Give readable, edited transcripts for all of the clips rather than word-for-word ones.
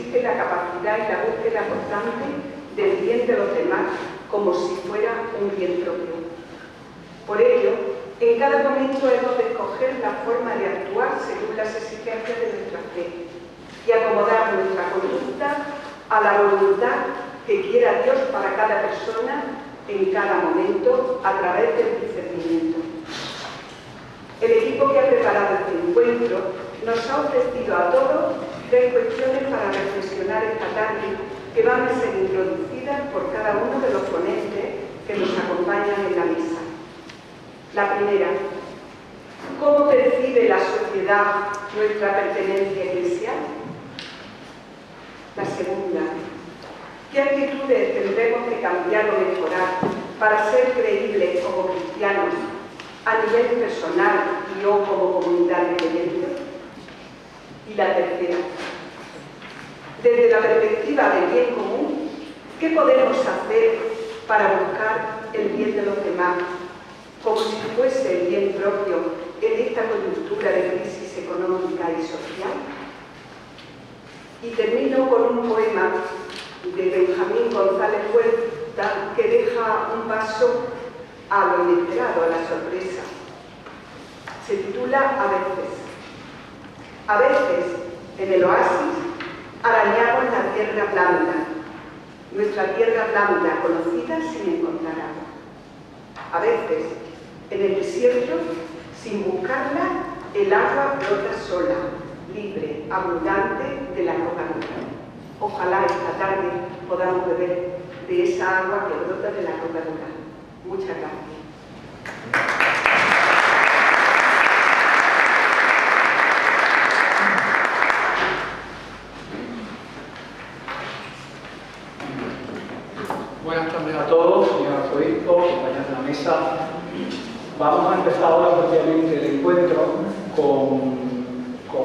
exige la capacidad y la búsqueda constante del bien de los demás como si fuera un bien propio. Por ello, en cada momento hemos de escoger la forma de actuar según las exigencias de nuestra fe y acomodar nuestra conducta a la voluntad que quiera Dios para cada persona en cada momento a través del discernimiento. El equipo que ha preparado este encuentro nos ha ofrecido a todos 3 cuestiones para reflexionar esta tarde que van a ser introducidas por cada uno de los ponentes que nos acompañan en la mesa. La primera, ¿cómo percibe la sociedad nuestra pertenencia eclesial? La segunda, ¿qué actitudes tendremos que cambiar o mejorar para ser creíbles como cristianos a nivel personal y o como comunidad de creyentes? Y la tercera, desde la perspectiva del bien común, ¿qué podemos hacer para buscar el bien de los demás, como si fuese el bien propio en esta coyuntura de crisis económica y social? Y termino con un poema de Benjamín González Huerta que deja un paso a lo inesperado, a la sorpresa. Se titula A veces. A veces, en el oasis, arañamos la tierra blanda, nuestra tierra blanda conocida sin encontrar agua. A veces, en el desierto, sin buscarla, el agua brota sola, libre, abundante de la roca dura. Ojalá esta tarde podamos beber de esa agua que brota de la roca dura. Muchas gracias. Buenas tardes a todos, señor arzobispo, compañeros de la mesa. Vamos a empezar ahora propiamente el encuentro con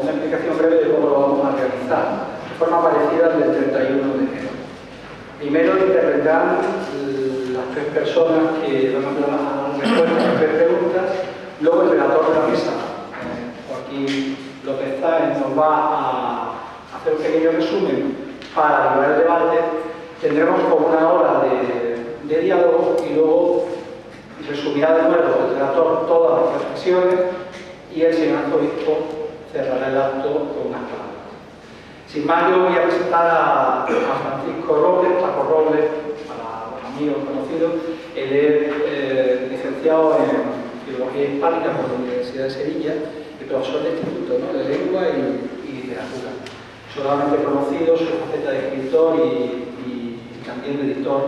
una explicación breve de cómo lo vamos a realizar, de forma parecida al del 31 de enero. Primero intervendrán las 3 personas que van a dar respuesta a las 3 preguntas, luego el relator de la mesa, Joaquín López Sáenz, nos va a hacer un pequeño resumen para llevar el debate. Tendremos como una hora de diálogo y luego resumirá de nuevo el relator todas las reflexiones y el señor arzobispo cerrará el acto con unas palabras. Sin más, yo voy a presentar a Francisco Robles, Paco Robles, para los amigos conocidos. Él es licenciado en Filología Hispánica por la Universidad de Sevilla y profesor de Instituto, ¿no?, de Lengua y Literatura. Solamente conocido su faceta de escritor y también de editor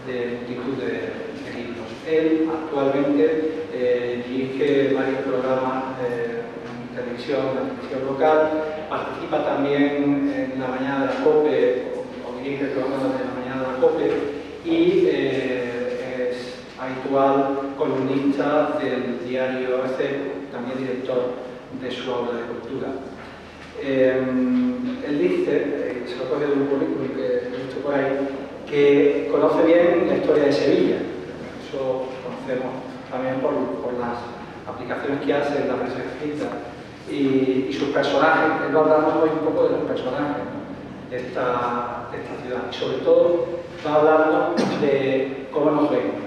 de multitud de libros. Él actualmente dirige varios programas en televisión local, participa también en la mañana de la COPE, o dirige el programa de la mañana de la COPE, y es habitual columnista del diario ABC, también director de su obra de cultura. Él dice, se lo coge de un currículum que he visto por ahí, que conoce bien la historia de Sevilla. Eso conocemos también por las aplicaciones que hace en la prensa escrita y sus personajes. Él va a hablarnos hoy un poco de los personajes, ¿no?, de esta ciudad, y sobre todo va a hablarnos de cómo nos ven.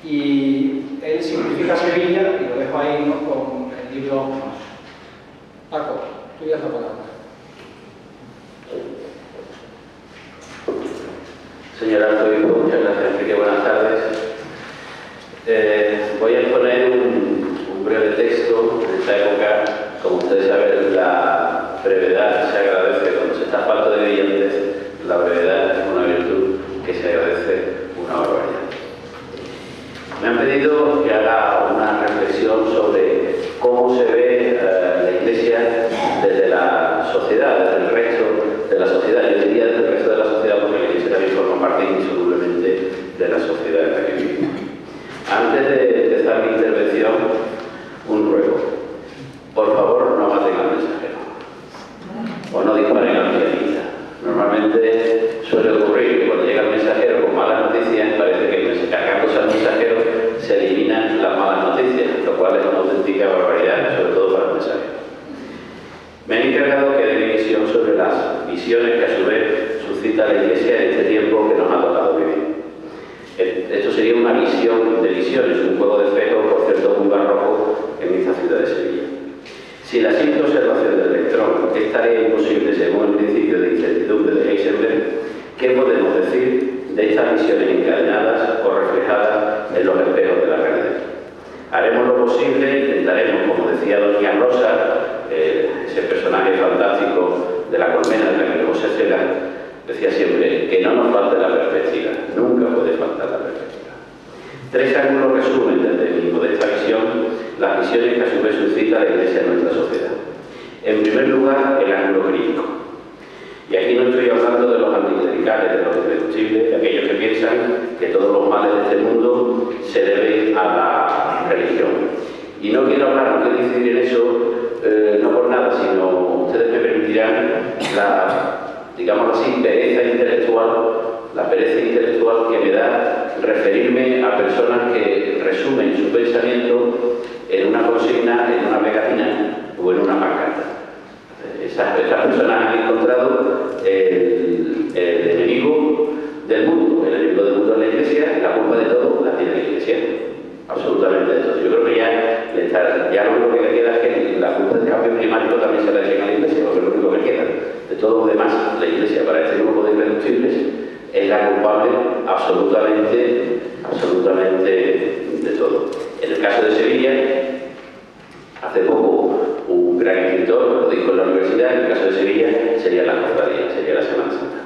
Y él simplifica Sevilla, y lo dejo ahí, ¿no?, con el libro. Paco, tú ya has la palabra. Señor arzobispo, muchas gracias, Enrique, buenas tardes. Voy a exponer un breve texto de esta época. Como ustedes saben, la brevedad se agradece cuando se está falto de brillantez. La brevedad es una virtud que se agradece una barbaridad. Me han pedido que haga una reflexión sobre cómo se ve la Iglesia desde la sociedad, desde el resto de la sociedad. Yo diría desde el resto de la sociedad porque la Iglesia también forma parte indisolublemente de la sociedad en la que vivimos. Antes de empezar mi intervención, un ruego. Por favor, no maten al mensajero. O no disparen al pianista. Normalmente suele ocurrir que cuando llega el mensajero con malas noticias, parece que cargándose al mensajero se eliminan las malas noticias, lo cual es una auténtica barbaridad, sobre todo para el mensajero. Me han encargado que dé mi visión sobre las visiones que a su vez suscita la Iglesia en este tiempo que nos ha tocado vivir. Esto sería una visión de visiones, un juego de espejos, por cierto, muy barroco en esta ciudad de Sevilla. Si la simple observación del electrón es tarea imposible según el principio de incertidumbre de Heisenberg, ¿qué podemos decir de estas visiones encadenadas o reflejadas en los espejos de la realidad? Haremos lo posible, intentaremos, como decía doña Rosa, ese personaje fantástico de la colmena de la que José Cela decía siempre, que no nos falte la perspectiva, nunca puede faltar la perspectiva. Tres ángulos resumen desde mi modesta visión las visiones que a su vez suscita la Iglesia en nuestra sociedad. En primer lugar, el ángulo crítico. Y aquí no estoy hablando de los anticlericales, de los irreductibles, de aquellos que piensan que todos los males de este mundo se deben a la religión. Y no quiero hablar, no quiero incidir en eso, no por nada, sino ustedes me permitirán digamos así, la pereza intelectual que me da referirme a personas que resumen su pensamiento en una consigna, en una pegatina o en una pancarta. Estas personas han encontrado el enemigo del mundo. El enemigo del mundo es la Iglesia, y la culpa de todo la tiene la Iglesia. Absolutamente de todo. Yo creo que ya lo único que le queda es que la culpa del cambio climático también se la echen a la Iglesia, porque es lo único que queda. De todo lo demás, la Iglesia para este grupo de irreductibles es la culpable absolutamente de todo. En el caso de Sevilla, hace poco un gran escritor lo dijo en la universidad, en el caso de Sevilla sería la cofradía, sería la Semana Santa.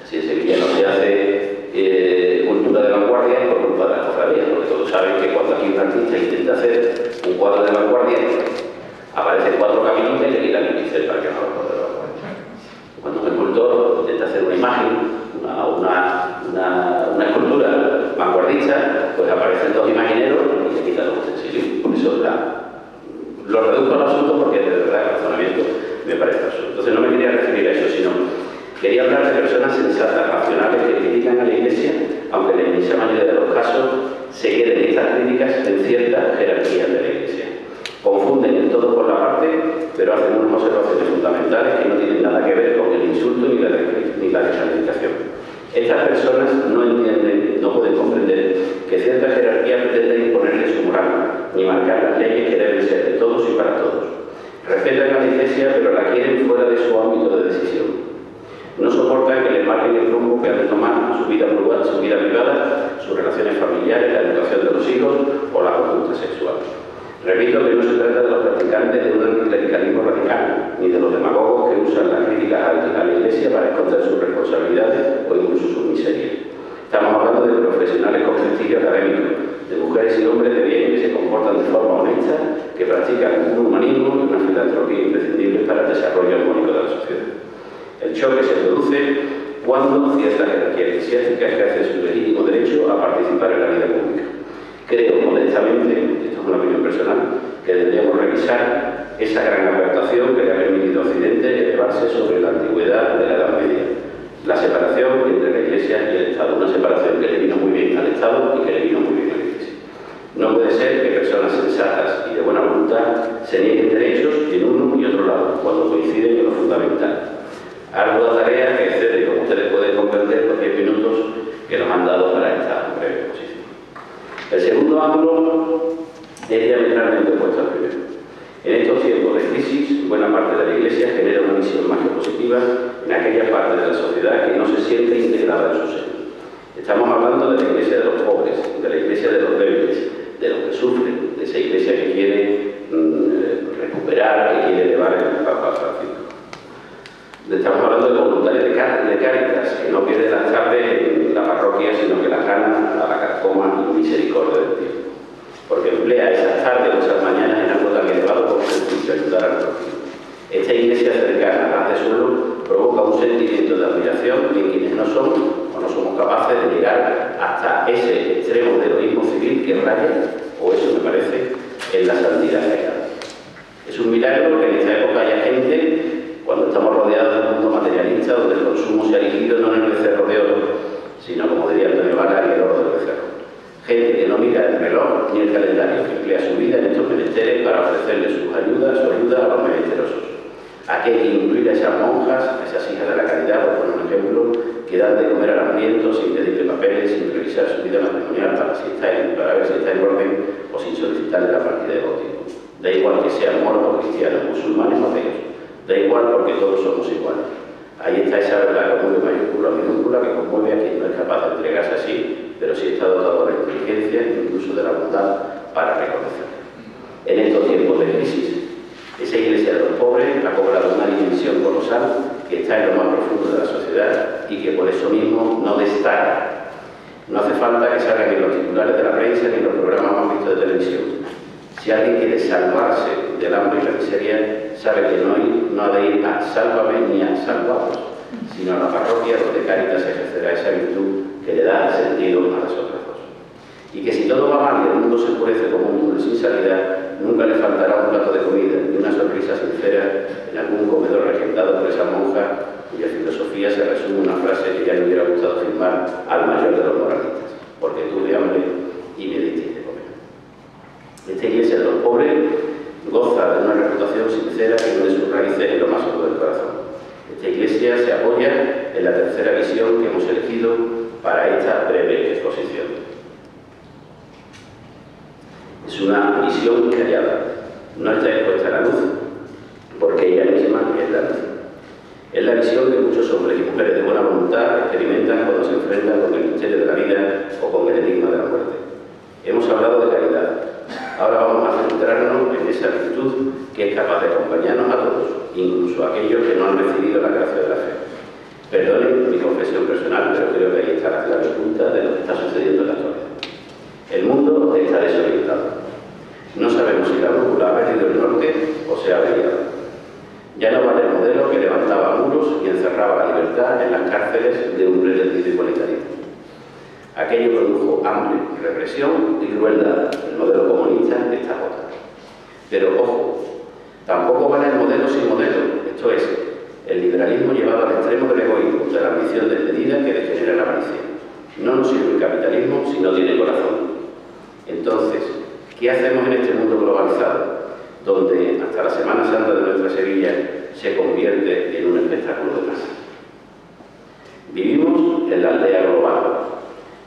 Si en Sevilla no se hace cultura de vanguardia es por culpa de la cofradía, porque todos saben que cuando aquí un artista intenta hacer un cuadro de vanguardia, aparecen 4 caminos y le quitan el pincel para que no lo pueda. Cuando un escultor intenta hacer una imagen, una escultura vanguardista, pues aparecen 2 imagineros y se quitan los utensilios. Por eso lo reduzco al absurdo porque de verdad el razonamiento me parece absurdo. Entonces no me quería referir a eso, sino quería hablar de personas sensatas, racionales, que critican a la Iglesia, aunque en la inmensa mayoría de los casos se queden estas críticas en ciertas jerarquías de la Iglesia. Confunden el todo por la parte, pero hacen unas observaciones fundamentales que no tienen nada que ver con el insulto ni la descalificación. Estas personas no entienden, no pueden comprender que cierta jerarquía pretende imponerle su moral, ni marcar las leyes que deben ser de todos y para todos. Respetan a la Iglesia, pero la quieren fuera de su ámbito de decisión. No soportan que les marquen el rumbo que han de tomar su vida privada, sus relaciones familiares, la educación de los hijos o la conducta sexual. Repito que no se trata de los practicantes de un anticlericalismo radical, ni de los demagogos que usan las críticas a la Iglesia para esconder sus responsabilidades o incluso sus miserias. Estamos hablando de profesionales con prestigio académico, de mujeres y hombres de bien que se comportan de forma honesta, que practican un humanismo y una filantropía imprescindibles para el desarrollo armónico de la sociedad. El choque se produce cuando cierta jerarquía eclesiástica ejerce su legítimo derecho a participar en la vida pública. Creo, modestamente, esto es una opinión personal, que deberíamos revisar esa gran adaptación que le ha permitido a Occidente elevarse sobre la antigüedad de la Edad Media. La separación entre la Iglesia y el Estado, una separación que le vino muy bien al Estado y que le vino muy bien a la Iglesia. No puede ser que personas sensatas y de buena voluntad se nieguen derechos en uno y otro lado, cuando coinciden en lo fundamental. Ardua tarea que excede, como ustedes pueden comprender, los 10 minutos que nos han dado para esta breve exposición. El segundo ángulo es diametralmente opuesto al primero. En estos tiempos de crisis, buena parte de la Iglesia genera una visión más que positiva en aquella parte de la sociedad que no se siente integrada en su seno. Estamos hablando de la Iglesia de los pobres, de la Iglesia de los débiles, de los que sufren, de esa Iglesia que quiere recuperar, que quiere elevar el Papa Francisco. Estamos hablando de voluntarios de Cáritas, que no pierden las tardes en la parroquia, sino que las ganan a la carcoma y misericordia del tiempo. Porque emplea esas tardes o esas mañanas en algo tan elevado como servicio, ayudar al prójimo. Esta Iglesia cercana a ras de suelo provoca un sentimiento de admiración en quienes no son o no somos capaces de llegar hasta ese extremo de heroísmo civil que raya, o eso me parece, en la santidad real. Es un milagro que en esta época haya gente, cuando estamos rodeados de un mundo materialista, donde el consumo se ha erigido no en el becerro de oro, sino, como diría Antonio Vara, en el oro del becerro. Gente que no mira el reloj ni el calendario, que emplea su vida en estos menesteres para ofrecerle su ayuda a los menesterosos. Aquí hay que incluir a esas monjas, a esas hijas de la caridad, por poner un ejemplo, que dan de comer al hambriento sin pedirle papeles, sin revisar su vida matrimonial para ver si está en orden o sin solicitarle la partida de bautismo. Da igual que sean moros o cristianos, musulmanes o ateos. Da igual porque todos somos iguales. Ahí está esa verdad común de mayúscula a minúscula que conmueve a quien no es capaz de entregarse así, pero sí está dotado de la inteligencia e incluso de la bondad para reconocerla. En estos tiempos de crisis, esa iglesia de los pobres ha cobrado una dimensión colosal que está en lo más profundo de la sociedad y que por eso mismo no destaca. No hace falta que salgan ni los titulares de la prensa ni los programas más vistos de televisión. Si alguien quiere salvarse del hambre y la miseria, sabe que no ha de ir a Sálvame ni a Salvados, sino a la parroquia donde Cáritas ejercerá esa virtud que le da sentido a las otras dos. Y que si todo va mal y el mundo se oscurece como un túnel sin salida, nunca le faltará un plato de comida y una sonrisa sincera en algún comedor regentado por esa monja cuya filosofía se resume en una frase que ya le hubiera gustado firmar al mayor de los moralistas: porque tuve hambre y me disteis de comer. Esta iglesia de los pobres goza de una reputación sincera que une sus raíces en lo más hondo del corazón. Esta iglesia se apoya en la tercera visión que hemos elegido para esta breve exposición. Es una visión callada, no está expuesta a la luz, porque ella misma es la luz. Es la visión que muchos hombres y mujeres de buena voluntad experimentan cuando se enfrentan con el misterio de la vida o con el enigma de la muerte. Hemos hablado de caridad. Ahora vamos a centrarnos en esa virtud que es capaz de acompañarnos a todos, incluso a aquellos que no han recibido la gracia de la fe. Perdonen mi confesión personal, pero creo que ahí está la clave oculta de lo que está sucediendo en la actualidad. El mundo está desorientado. No sabemos si la brújula ha perdido el norte o se ha averiado. Ya no vale el modelo que levantaba muros y encerraba la libertad en las cárceles de un pretendido igualitarismo. Aquello produjo hambre, represión y crueldad. El modelo comunista está agotado. Pero ojo, tampoco vale el modelo sin modelo, esto es, el liberalismo llevado al extremo del egoísmo, de la ambición desmedida que degenera la avaricia. No nos sirve el capitalismo si no tiene corazón. Entonces, ¿qué hacemos en este mundo globalizado, donde hasta la Semana Santa de nuestra Sevilla se convierte en un espectáculo de masas? Vivimos en la aldea global,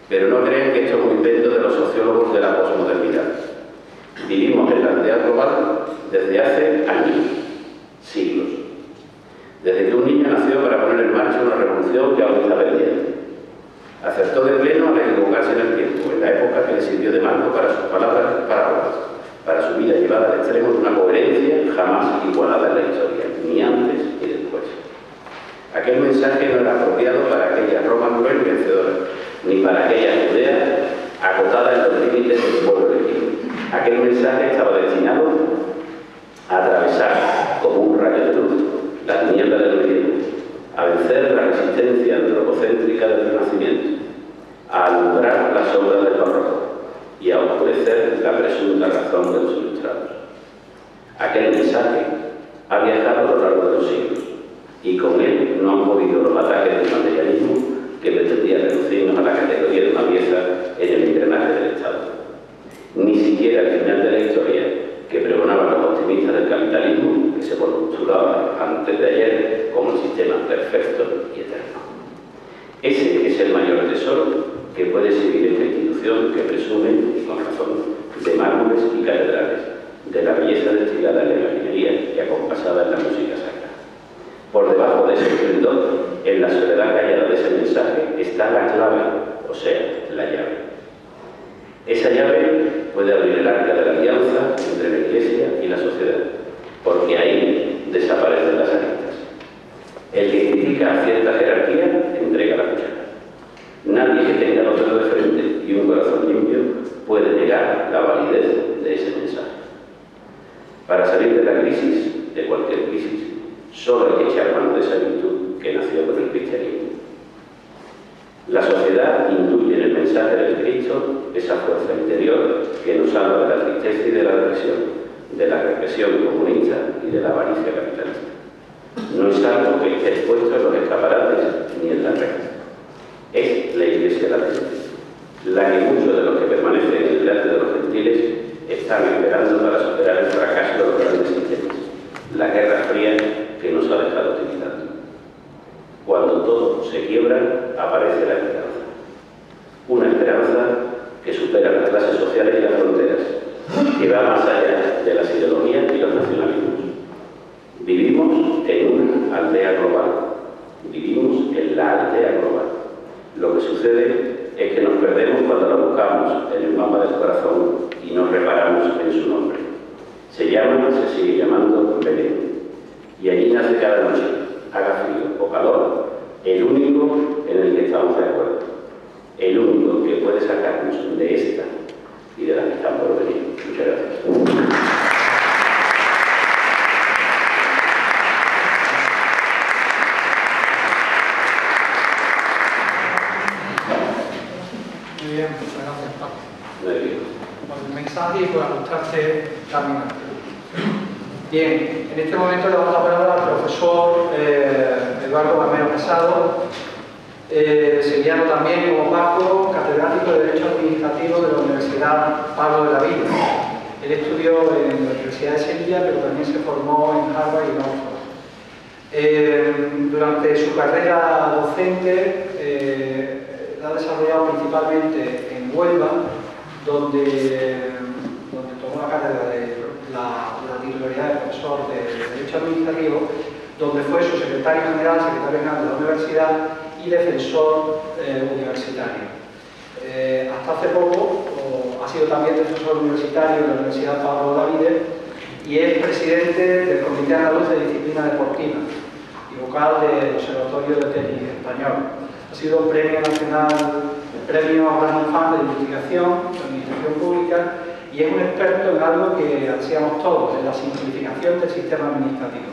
pero no crean que esto es un invento de los sociólogos de la posmodernidad. Vivimos en la aldea global desde hace años, siglos. Desde que un niño nació para poner en marcha una revolución que aún está pendiente. Acertó de pleno al equivocarse en el tiempo, en la época que le sirvió de marco para sus palabras parábolas, para su vida llevada al extremo de una coherencia jamás igualada en la historia, ni antes ni después. Aquel mensaje no era apropiado para aquella Roma cruel y vencedora, ni para aquella Judea acotada en los límites del pueblo elegido. Aquel mensaje estaba destinado a atravesar como un rayo de luz la tiniebla del medievo, a vencer la resistencia antropocéntrica del Renacimiento, a alumbrar la sombra del barroco y a oscurecer la presunta razón de los ilustrados. Aquel mensaje ha viajado a lo largo de los siglos y con él no han podido los ataques del materialismo que pretendía reducirnos a la categoría de una pieza en el engranaje del Estado. Ni siquiera al final de la historia que pregonaban los optimistas del capitalismo, que se postulaba antes de ayer como el sistema perfecto y eterno. Ese es el mayor tesoro que puede exhibir esta institución que presume, y con razón, de mármoles y catedrales, de la belleza destilada en la imaginería y acompasada en la música sacra. Por debajo de ese esplendor, en la soledad callada de ese mensaje, está la clave, o sea, la llave. Esa llave puede abrir el arca de la alianza entre la Iglesia y la sociedad, porque ahí desaparecen las aristas. El que critica a cierta jerarquía entrega la cuchara. Nadie que tenga el otro de frente y un corazón limpio puede negar la validez de ese mensaje. Para salir de la crisis, de cualquier crisis, solo hay que echar mano de esa virtud que nació con el cristianismo. La sociedad intuye en el mensaje del Cristo esa fuerza interior que nos salva de la tristeza y de la represión comunista y de la avaricia capitalista. No es algo que esté expuesto en los escaparates ni en la red. Es la Iglesia latente, la que muchos de los que permanecen en el arte de los gentiles están esperando para superar el fracaso de los grandes sistemas, la Guerra Fría que nos ha dejado utilizar. todo se quiebra, aparece la esperanza. Una esperanza que supera las clases sociales y las fronteras, que va más allá de las ideologías y los nacionalismos. Vivimos en una aldea global, vivimos en la aldea global. Lo que sucede es que nos perdemos cuando la buscamos en el mapa del corazón y nos reparamos en su nombre. Se sigue llamando Belén. Y allí nace cada noche, haga frío o calor, el único en el que estamos de acuerdo. El único que puede sacarnos de esta y de la que están por venir. Muchas gracias. Muy bien, muchas gracias, Paco. Muy bien. Por el mensaje y por ajustarse también. Bien, en este momento le damos la palabra al profesor Eduardo Gamero Casado, sevillano también como Paco, catedrático de Derecho Administrativo de la Universidad Pablo de la Vida. Él estudió en la Universidad de Sevilla, pero también se formó en Harvard y en Oxford. Durante su carrera docente, la ha desarrollado principalmente en Huelva, donde tomó la cátedra de la titularidad de profesor de Derecho Administrativo, donde fue su secretario general de la universidad y defensor universitario. Hasta hace poco ha sido también defensor universitario de la Universidad Pablo Olavide y es presidente del Comité Andaluz de Disciplina Deportiva y vocal del Observatorio de Tenis Español. Ha sido un premio nacional, el premio Grand Fan de Investigación, de Administración Pública, y es un experto en algo que hacíamos todos, en la simplificación del sistema administrativo.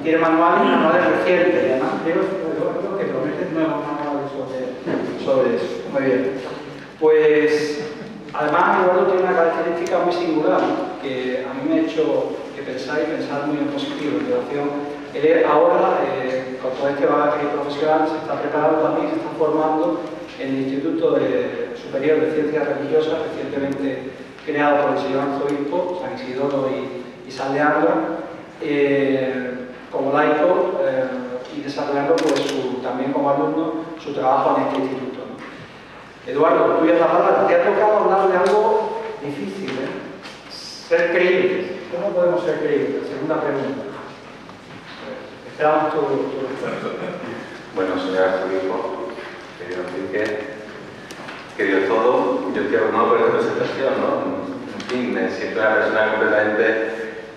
Tiene manuales recientes, y además creo que promete nuevos manuales sobre eso. Muy bien. Pues, además, Eduardo tiene una característica muy singular, que a mí me ha hecho pensar muy en positivo en relación. Él ahora, con todo este bagaje profesional, se está preparando también, se está formando en el Instituto Superior de Ciencias Religiosas, recientemente creado por el señor arzobispo, San Isidoro y San Leandro, como laico y desarrollando pues, también como alumno su trabajo en este instituto. Eduardo, tú ya la palabra, te ha tocado hablar de algo difícil, ser creíbles. ¿Cómo podemos ser creíbles? Segunda pregunta. Esperamos tu respuesta. Bueno, señor arzobispo, querido Enrique, querido todo, yo estoy abrumado por esta presentación, ¿no? En fin, me siento una persona completamente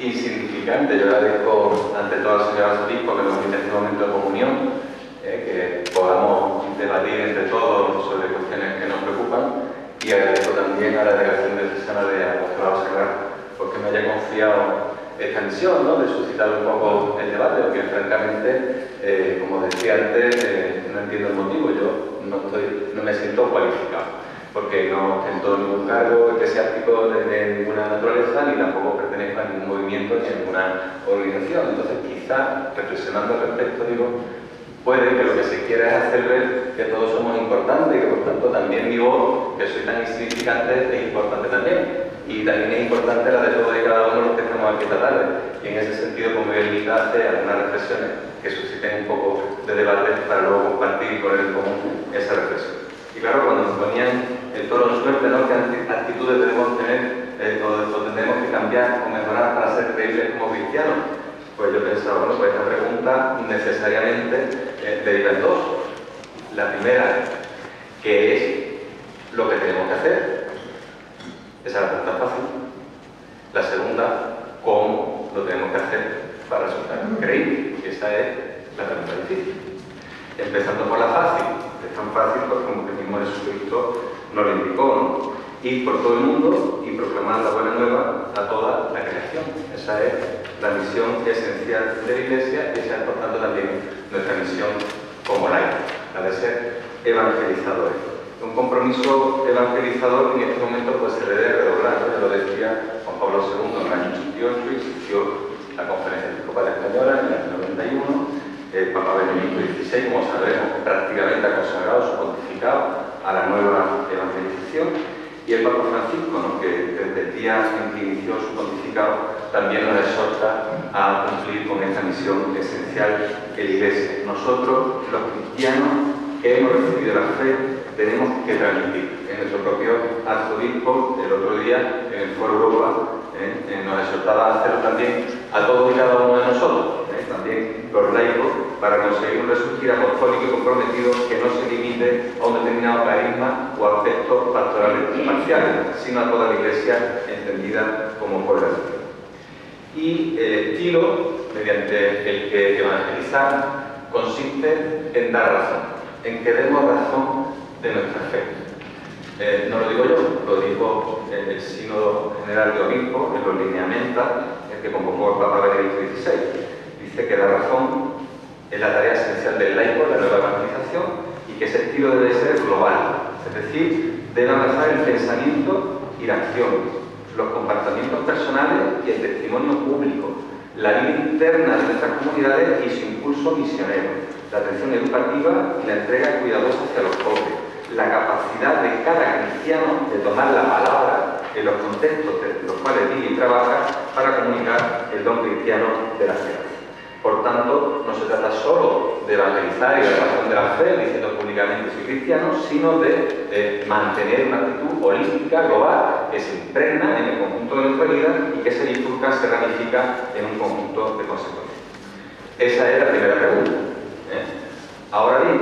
insignificante. Yo agradezco ante todo al señor arzobispo que nos invite a este momento de comunión, que podamos debatir entre todos sobre cuestiones que nos preocupan, y agradezco también a la Delegación Diocesana de Apostolado Sagrado porque me haya confiado esta misión, ¿no? De suscitar un poco el debate, porque francamente, como decía antes, no entiendo el motivo. Yo no me siento cualificado, porque no ostento ningún cargo eclesiástico de ninguna naturaleza, ni tampoco pertenezco a ningún movimiento ni a ninguna organización. Entonces, quizá, reflexionando al respecto, digo, puede que lo que se quiera es hacer ver que todos somos importantes y que, por tanto, también mi voz, que soy tan insignificante, es importante también. Y también es importante la de todos y cada uno de los que estamos aquí esta tarde. Y en ese sentido, pues me voy a limitar a hacer algunas reflexiones que susciten un poco de debate para luego compartir y poner en común esa reflexión. Y claro, cuando nos ponían el toro en suerte, ¿no? ¿Qué actitudes debemos tener o tendremos que cambiar o mejorar para ser creíbles como cristianos? Pues yo pensaba, bueno, pues esta pregunta necesariamente deriva en dos. La primera, ¿qué es lo que tenemos que hacer? Esa es la pregunta fácil. La segunda, ¿cómo lo tenemos que hacer para resultar creíbles? Y esa es la pregunta difícil. Empezando por la fácil. Es tan fácil porque como que mismo Jesucristo nos lo indicó, ¿no? Ir por todo el mundo y proclamar la buena nueva a toda la creación. Esa es la misión esencial de la Iglesia y esa es, por tanto, también nuestra misión como laicos, la de ser evangelizadores. Un compromiso evangelizador que en este momento pues, se debe redoblar, ¿no? Ya lo decía Juan Pablo II en el año 88, existió la Conferencia Episcopal Española en el año 91, el Papa Benedicto XVI, como sabemos, prácticamente ha consagrado su pontificado a la nueva evangelización, y el Papa Francisco, ¿no? Que desde el día en que inició su pontificado también nos exhorta a cumplir con esta misión esencial de la Iglesia. Nosotros, los cristianos que hemos recibido la fe, tenemos que transmitir. Nuestro propio arzobispo, el otro día, en el Foro Europa, nos exhortaba a hacerlo también a todos y cada uno de nosotros, también los laicos, para conseguir un resurgir apostólico y comprometido que no se limite a un determinado carisma o aspectos pastorales parciales, sino a toda la Iglesia entendida como pueblo de Dios. Y el estilo mediante el que evangelizar consiste en dar razón, en que demos razón de nuestra fe. No lo digo yo, lo dijo el Sínodo General de Obispos en los lineamientos que convocó el Papa Benedicto XVI. Dice que la razón es la tarea esencial del laico, la nueva evangelización, y que ese estilo debe ser global, es decir, debe abrazar el pensamiento y la acción, los comportamientos personales y el testimonio público, la vida interna de nuestras comunidades y su impulso misionero, la atención educativa y la entrega cuidadosa hacia los pobres, la capacidad de cada cristiano de tomar la palabra en los contextos de los cuales vive y trabaja para comunicar el don cristiano de la fe. Por tanto, no se trata solo de evangelizar y de la razón de la fe, diciendo públicamente soy cristiano, sino de mantener una actitud holística, global, que se impregna en el conjunto de nuestra vida y que se bifurca, se ramifica en un conjunto de consecuencias. Esa es la primera pregunta. Ahora bien,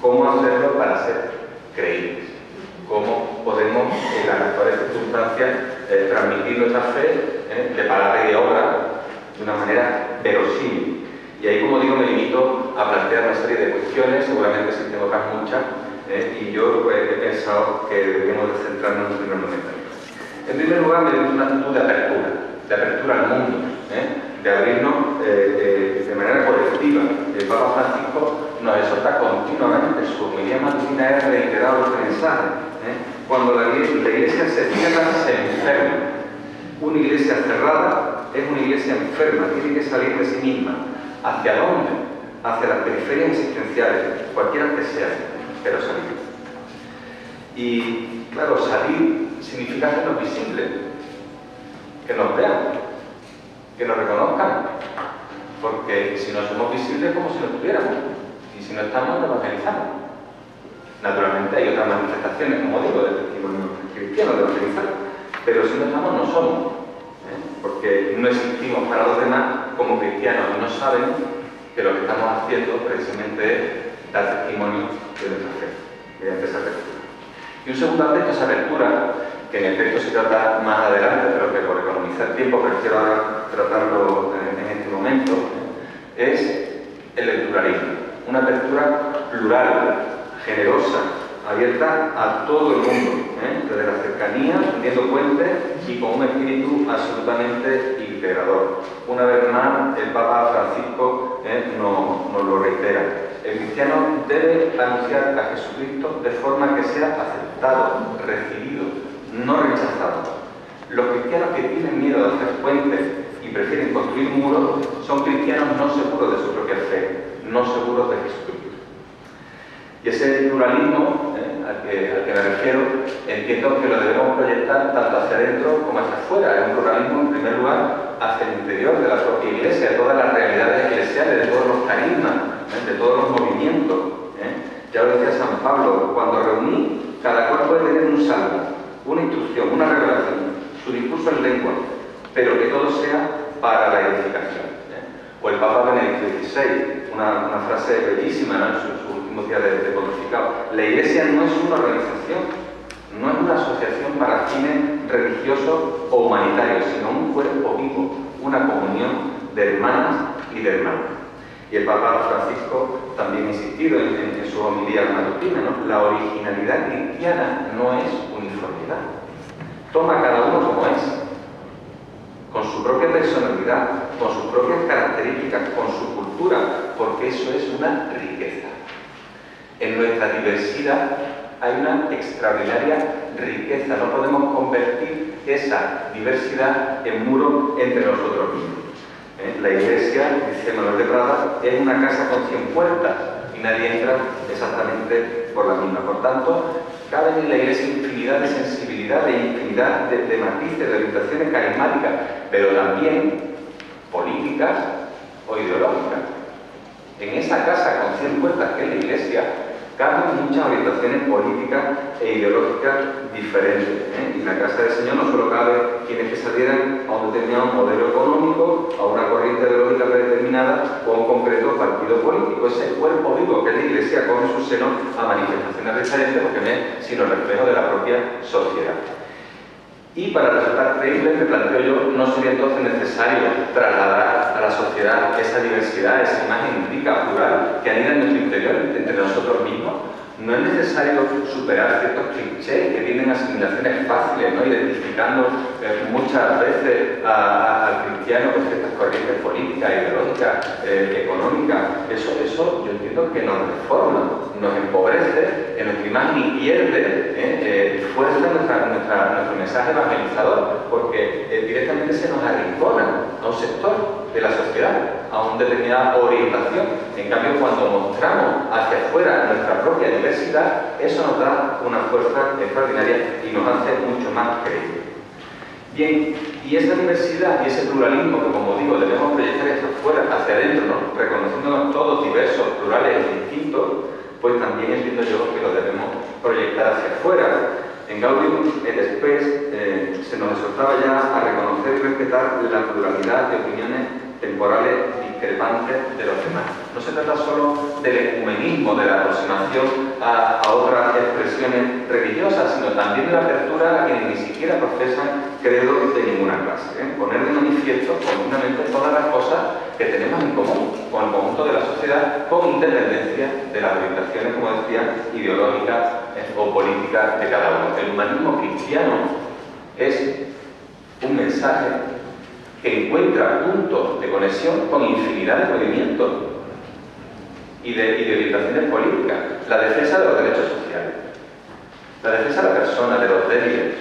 ¿cómo hacerlo para ser creíbles? ¿Cómo podemos, en las actuales circunstancias, transmitir nuestra fe de palabra y de obra de una manera verosímil? Y ahí, como digo, me limito a plantear una serie de cuestiones, seguramente existen otras muchas, y yo pues, he pensado que deberíamos de centrarnos en un primer momento. En primer lugar, me dio una actitud de apertura al mundo, de abrirnos de manera colectiva. El Papa Francisco nos exhorta continuamente, su homilía matutina es reiterar los mensajes. Cuando la iglesia se cierra, se enferma. Una iglesia cerrada es una iglesia enferma, tiene que salir de sí misma. ¿Hacia dónde? Hacia las periferias existenciales, cualquiera que sean, pero salir. Y claro, salir significa hacernos visibles, que nos vean, que nos reconozcan, porque si no somos visibles es como si no estuviéramos, y si no estamos, no evangelizamos. Naturalmente hay otras manifestaciones, como digo, del testimonio cristiano de evangelizar, pero si no estamos, no somos, porque no existimos para los demás como cristianos y no saben que lo que estamos haciendo precisamente es dar testimonio de nuestra fe, mediante esa apertura. Y un segundo aspecto, esa apertura, que en el texto se trata más adelante, pero que por economizar tiempo prefiero ahora tratarlo en este momento, es el pluralismo. Una apertura plural, generosa, abierta a todo el mundo, desde la cercanía, tendiendo puentes y con un espíritu absolutamente integrador. Una vez más, el Papa Francisco nos lo reitera. El cristiano debe anunciar a Jesucristo de forma que sea aceptado, recibido, no rechazado. Los cristianos que tienen miedo de hacer puentes y prefieren construir muros son cristianos no seguros de su propia fe, no seguros de Jesucristo. Y ese pluralismo al que me refiero, entiendo que lo debemos proyectar tanto hacia adentro como hacia afuera. Es un pluralismo, en primer lugar, hacia el interior de la propia Iglesia, de todas las realidades eclesiales, de todos los carismas, de todos los movimientos. Ya lo decía San Pablo, cuando reuní, cada cual puede tener un salmo, una instrucción, una revelación, su discurso en lengua, pero que todo sea para la edificación. O el Papa Benedicto XVI, una frase bellísima, ¿no?, en sus últimos días de pontificado. La Iglesia no es una organización, no es una asociación para fines religiosos o humanitarios, sino un cuerpo vivo, una comunión de hermanas y de hermanos. Y el Papa Francisco también ha insistido en su homilía matutina, ¿no? La originalidad cristiana no es uniformidad. Toma cada uno como es, con su propia personalidad, con sus propias características, con su cultura, porque eso es una riqueza. En nuestra diversidad hay una extraordinaria riqueza. No podemos convertir esa diversidad en muro entre nosotros mismos. La Iglesia, dice Manuel de Prada, es una casa con 100 puertas y nadie entra exactamente por la misma. Por tanto, Caben en la Iglesia infinidad de sensibilidades, infinidad de matices, de orientaciones carismáticas, pero también políticas o ideológicas. En esa casa con 100 puertas que es la Iglesia, caben muchas orientaciones políticas e ideológicas diferentes. Y en la casa del Señor no solo cabe quienes que se adhieran a un determinado modelo económico, a una corriente ideológica predeterminada o a un concreto partido político. Ese cuerpo vivo que es la Iglesia coge en su seno a manifestaciones diferentes porque no es sino reflejo de la propia sociedad. Y para resultar creíble, me planteo yo, no sería entonces necesario trasladar a la sociedad esa diversidad, esa imagen rica, plural, que anida en nuestro interior, entre nosotros mismos. No es necesario superar ciertos clichés que tienen asimilaciones fáciles, ¿no? Identificando muchas veces al cristiano con ciertas corrientes políticas, ideológicas, económicas. Eso yo entiendo que nos deforma, nos empobrece en nuestra imagen y pierde fuerza nuestro mensaje evangelizador, porque directamente se nos arrincona a un sector de la sociedad, a una determinada orientación. En cambio, cuando mostramos hacia afuera nuestra propia diversidad, eso nos da una fuerza extraordinaria y nos hace mucho más creíbles. Bien, y esa diversidad y ese pluralismo que, como digo, debemos proyectar hacia afuera, hacia adentro, ¿no? Reconociéndonos todos diversos, plurales y distintos, pues también entiendo yo que lo debemos proyectar hacia afuera. En Gaudium et Spes se nos exhortaba ya a reconocer y respetar la pluralidad de opiniones temporales discrepantes de los demás. No se trata solo del ecumenismo, de la aproximación a otras expresiones religiosas, sino también de la apertura a quienes ni siquiera profesan credo de ninguna clase. Poner de manifiesto continuamente todas las cosas que tenemos en común con el conjunto de la sociedad, con independencia de las orientaciones, como decía, ideológicas o políticas de cada uno. El humanismo cristiano es un mensaje que encuentra puntos de conexión con infinidad de movimientos y de orientaciones políticas. La defensa de los derechos sociales, la defensa de la persona, de los débiles,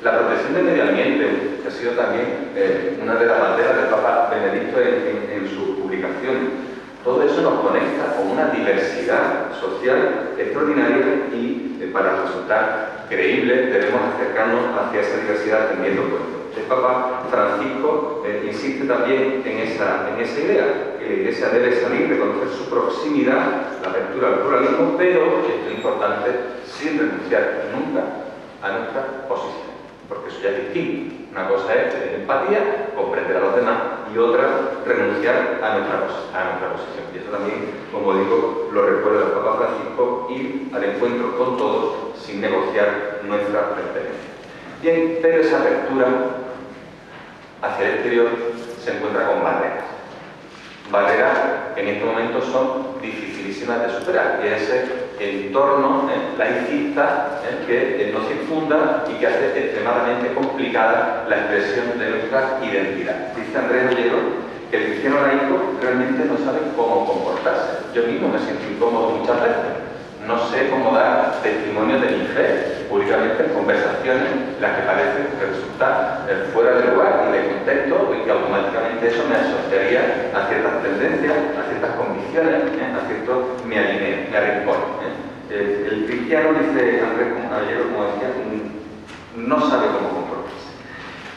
la protección del medio ambiente, que ha sido también una de las banderas del Papa Benedicto en sus publicaciones. Todo eso nos conecta con una diversidad social extraordinaria y para resultar creíbles debemos acercarnos hacia esa diversidad tendiendo puentes. El Papa Francisco insiste también en esa idea, que la Iglesia debe salir, reconocer su proximidad, la apertura al pluralismo, pero, esto es importante, sin renunciar nunca a nuestra posición, porque eso ya es distinto. Una cosa es tener empatía, comprender a los demás, y otra, renunciar a nuestra posición. Y eso también, como digo, lo recuerda el Papa Francisco, ir al encuentro con todos sin negociar nuestra pertenencia. Bien, pero esa apertura hacia el exterior se encuentra con barreras. Barreras que en este momento son dificilísimas de superar, y ese entorno laicista que nos circunda y que hace extremadamente complicada la expresión de nuestra identidad. Dice Andrés Ollero que el cristiano laico realmente no sabe cómo comportarse. Yo mismo me siento incómodo muchas veces. No sé cómo dar testimonio de mi fe públicamente en conversaciones las que parecen resultar fuera de lugar y de contexto, y que automáticamente eso me asociaría a ciertas tendencias, a ciertas convicciones, a cierto me arrincón. El cristiano, dice Andrés Caballero, como decía, no sabe cómo comportarse.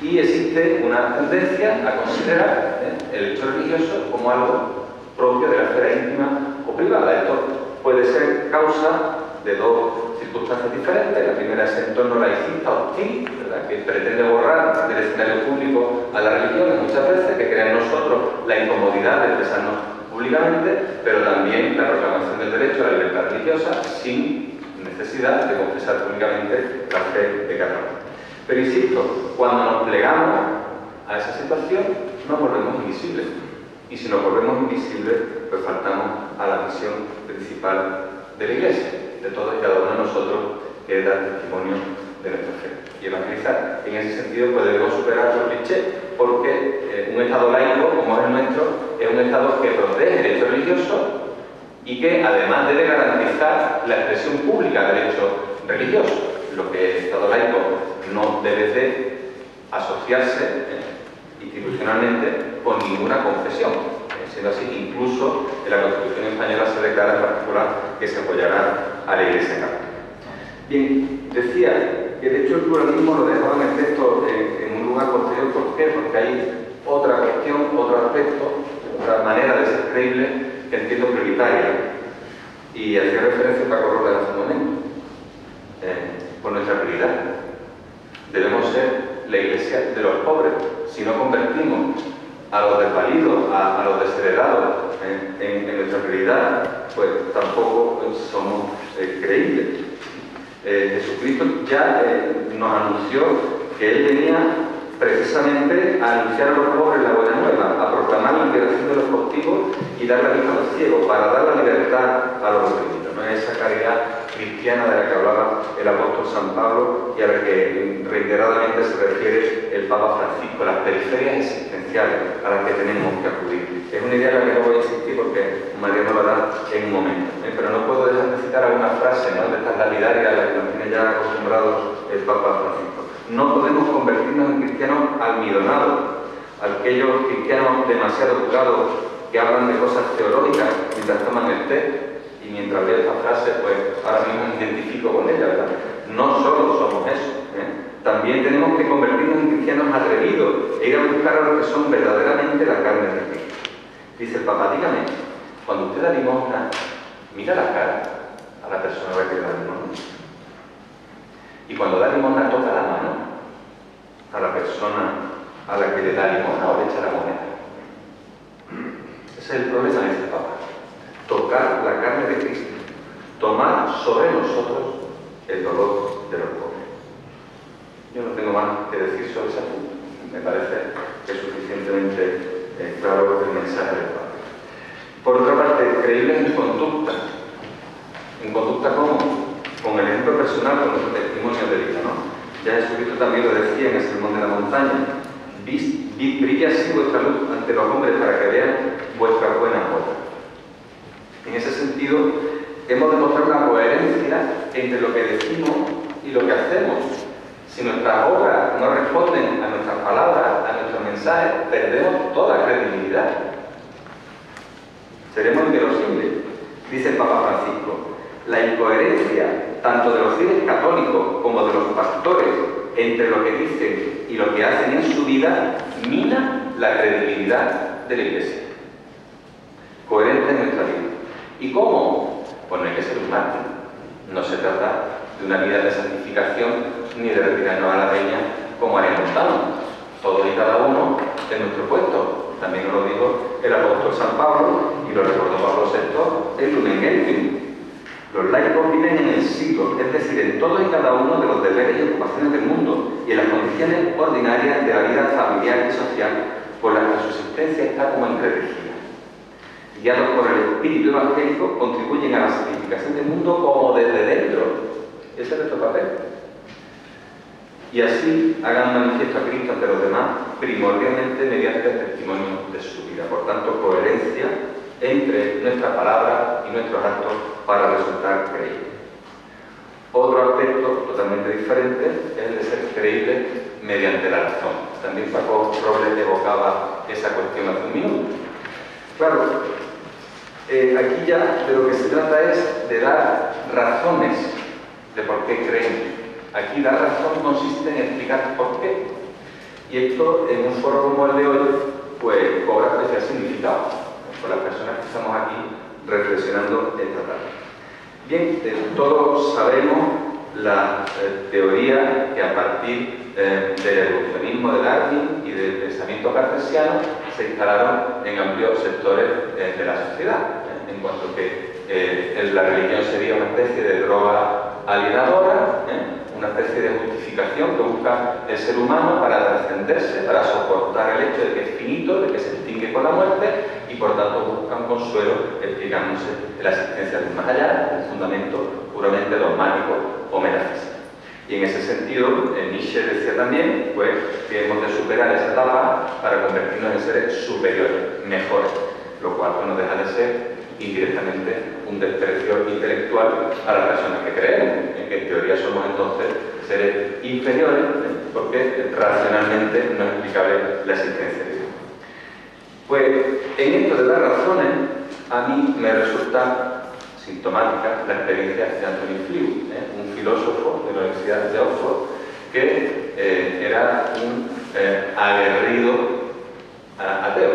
Y existe una tendencia a considerar el hecho religioso como algo propio de la esfera íntima o privada. Esto puede ser causa de dos circunstancias diferentes. La primera es el entorno laicista hostil, ¿verdad?, que pretende borrar del escenario público a la religión muchas veces, que crea en nosotros la incomodidad de expresarnos públicamente, pero también la proclamación del derecho a la libertad religiosa sin necesidad de confesar públicamente la fe de cada uno. Pero insisto, cuando nos plegamos a esa situación, nos volvemos invisibles. Y si nos volvemos invisibles, pues faltamos a la misión principal de la Iglesia, de todos y cada uno de nosotros, que es dar testimonio de nuestra fe y evangelizar. Y en ese sentido, pues debemos superar los clichés, porque un Estado laico, como es el nuestro, es un Estado que protege el hecho religioso y que además debe garantizar la expresión pública del hecho religioso, lo que el Estado laico no debe de asociarse institucionalmente con ninguna confesión. Siendo así, incluso en la Constitución española se declara en particular que se apoyará a la Iglesia Católica. Bien, decía que de hecho el pluralismo lo dejaba en el texto en un lugar posterior. ¿Por qué? Porque hay otra cuestión, otro aspecto, otra manera de ser creíble que entiendo prioritaria. Y hacía referencia a Paco Robles hace un momento. Por nuestra prioridad. Debemos ser la iglesia de los pobres. Si no convertimos a los desvalidos, a los desheredados en nuestra prioridad, pues tampoco somos creíbles. Jesucristo ya nos anunció que Él venía precisamente a anunciar a los pobres la buena nueva, a proclamar la liberación de los cautivos y dar la vista a los ciegos, para dar la libertad a los oprimidos. No es esa caridad cristiana de la que hablaba el apóstol San Pablo y a la que reiteradamente se refiere el Papa Francisco, las periferias existenciales a las que tenemos que acudir. Es una idea en la que no voy a insistir porque María nos lo hará en un momento, pero no puedo dejar de citar alguna frase, ¿no?, de estas lapidarias a las que nos tiene ya acostumbrados el Papa Francisco. No podemos convertirnos en cristianos almidonados, aquellos cristianos demasiado educados que hablan de cosas teológicas mientras toman el té. Y mientras leo esta frase, pues ahora mismo me identifico con ella, ¿verdad? No solo somos eso, también tenemos que convertirnos en cristianos atrevidos e ir a buscar a los que son verdaderamente la carne de Cristo. Dice el Papa, dígame, cuando usted da limosna, mira la cara a la persona a la que le da limosna. Y cuando da limosna, toca la mano a la persona a la que le da limosna o le echa la moneda. Ese es el problema, dice el Papa. Tocar la carne de Cristo, tomar sobre nosotros el dolor de los pobres. Yo no tengo más que decir sobre ese punto. Me parece que es suficientemente claro el mensaje del Papa. Por otra parte, creíbles en conducta. ¿En conducta cómo? Con el ejemplo personal, con nuestro testimonio de vida, ¿no? Ya Jesucristo también lo decía en el Sermón de la Montaña. Brilla así vuestra luz ante los hombres para que vean vuestras buenas obras. En ese sentido, hemos de mostrar una coherencia entre lo que decimos y lo que hacemos. Si nuestras obras no responden a nuestras palabras, a nuestros mensajes, perdemos toda credibilidad. Seremos inverosímiles. Dice el Papa Francisco, la incoherencia tanto de los fieles católicos como de los pastores entre lo que dicen y lo que hacen en su vida mina la credibilidad de la Iglesia. Coherente en nuestra vida. ¿Y cómo? Pues no hay que ser un mártir. No se trata de una vida de santificación ni de retirarnos a la peña como arenotano. Todos y cada uno en nuestro puesto. También nos lo dijo el apóstol San Pablo y lo recordó Pablo VI en Lumen Gentium. Los laicos viven en el siglo, es decir, en todos y cada uno de los deberes y ocupaciones del mundo y en las condiciones ordinarias de la vida familiar y social por las que su existencia está como entretejida. Guiados por el espíritu evangélico, contribuyen a la santificación del mundo como desde dentro. Ese es nuestro papel. Y así hagan manifiesto a Cristo ante los demás, primordialmente mediante el testimonio de su vida. Por tanto, coherencia entre nuestra palabra y nuestros actos para resultar creíbles. Otro aspecto totalmente diferente es el de ser creíble mediante la razón. También Paco Robles evocaba esa cuestión hace un minuto. Claro, aquí ya de lo que se trata es de dar razones de por qué creen. Aquí la razón consiste en explicar por qué. Y esto, en un foro como el de hoy, pues cobra especial significado por las personas que estamos aquí reflexionando esta tarde. Bien, todos sabemos la teoría que a partir del evolucionismo de Darwin y del pensamiento cartesiano se instalaron en amplios sectores de la sociedad, en cuanto que la religión sería una especie de droga alienadora, una especie de justificación que busca el ser humano para trascenderse, para soportar el hecho de que es finito, de que se extingue con la muerte y por tanto buscan consuelo explicándose de la existencia de un más allá, un fundamento puramente dogmático o metafísico. Y en ese sentido, Nietzsche decía también pues, que hemos de superar esa etapa para convertirnos en seres superiores, mejores, lo cual no deja de ser indirectamente un desprecio intelectual a las personas que creemos, que en teoría somos entonces seres inferiores, porque racionalmente no es explicable la existencia de Dios. Pues en esto de las razones, a mí me resulta sintomática la experiencia de Anthony Flew, un filósofo de la Universidad de Oxford que era un aguerrido ateo,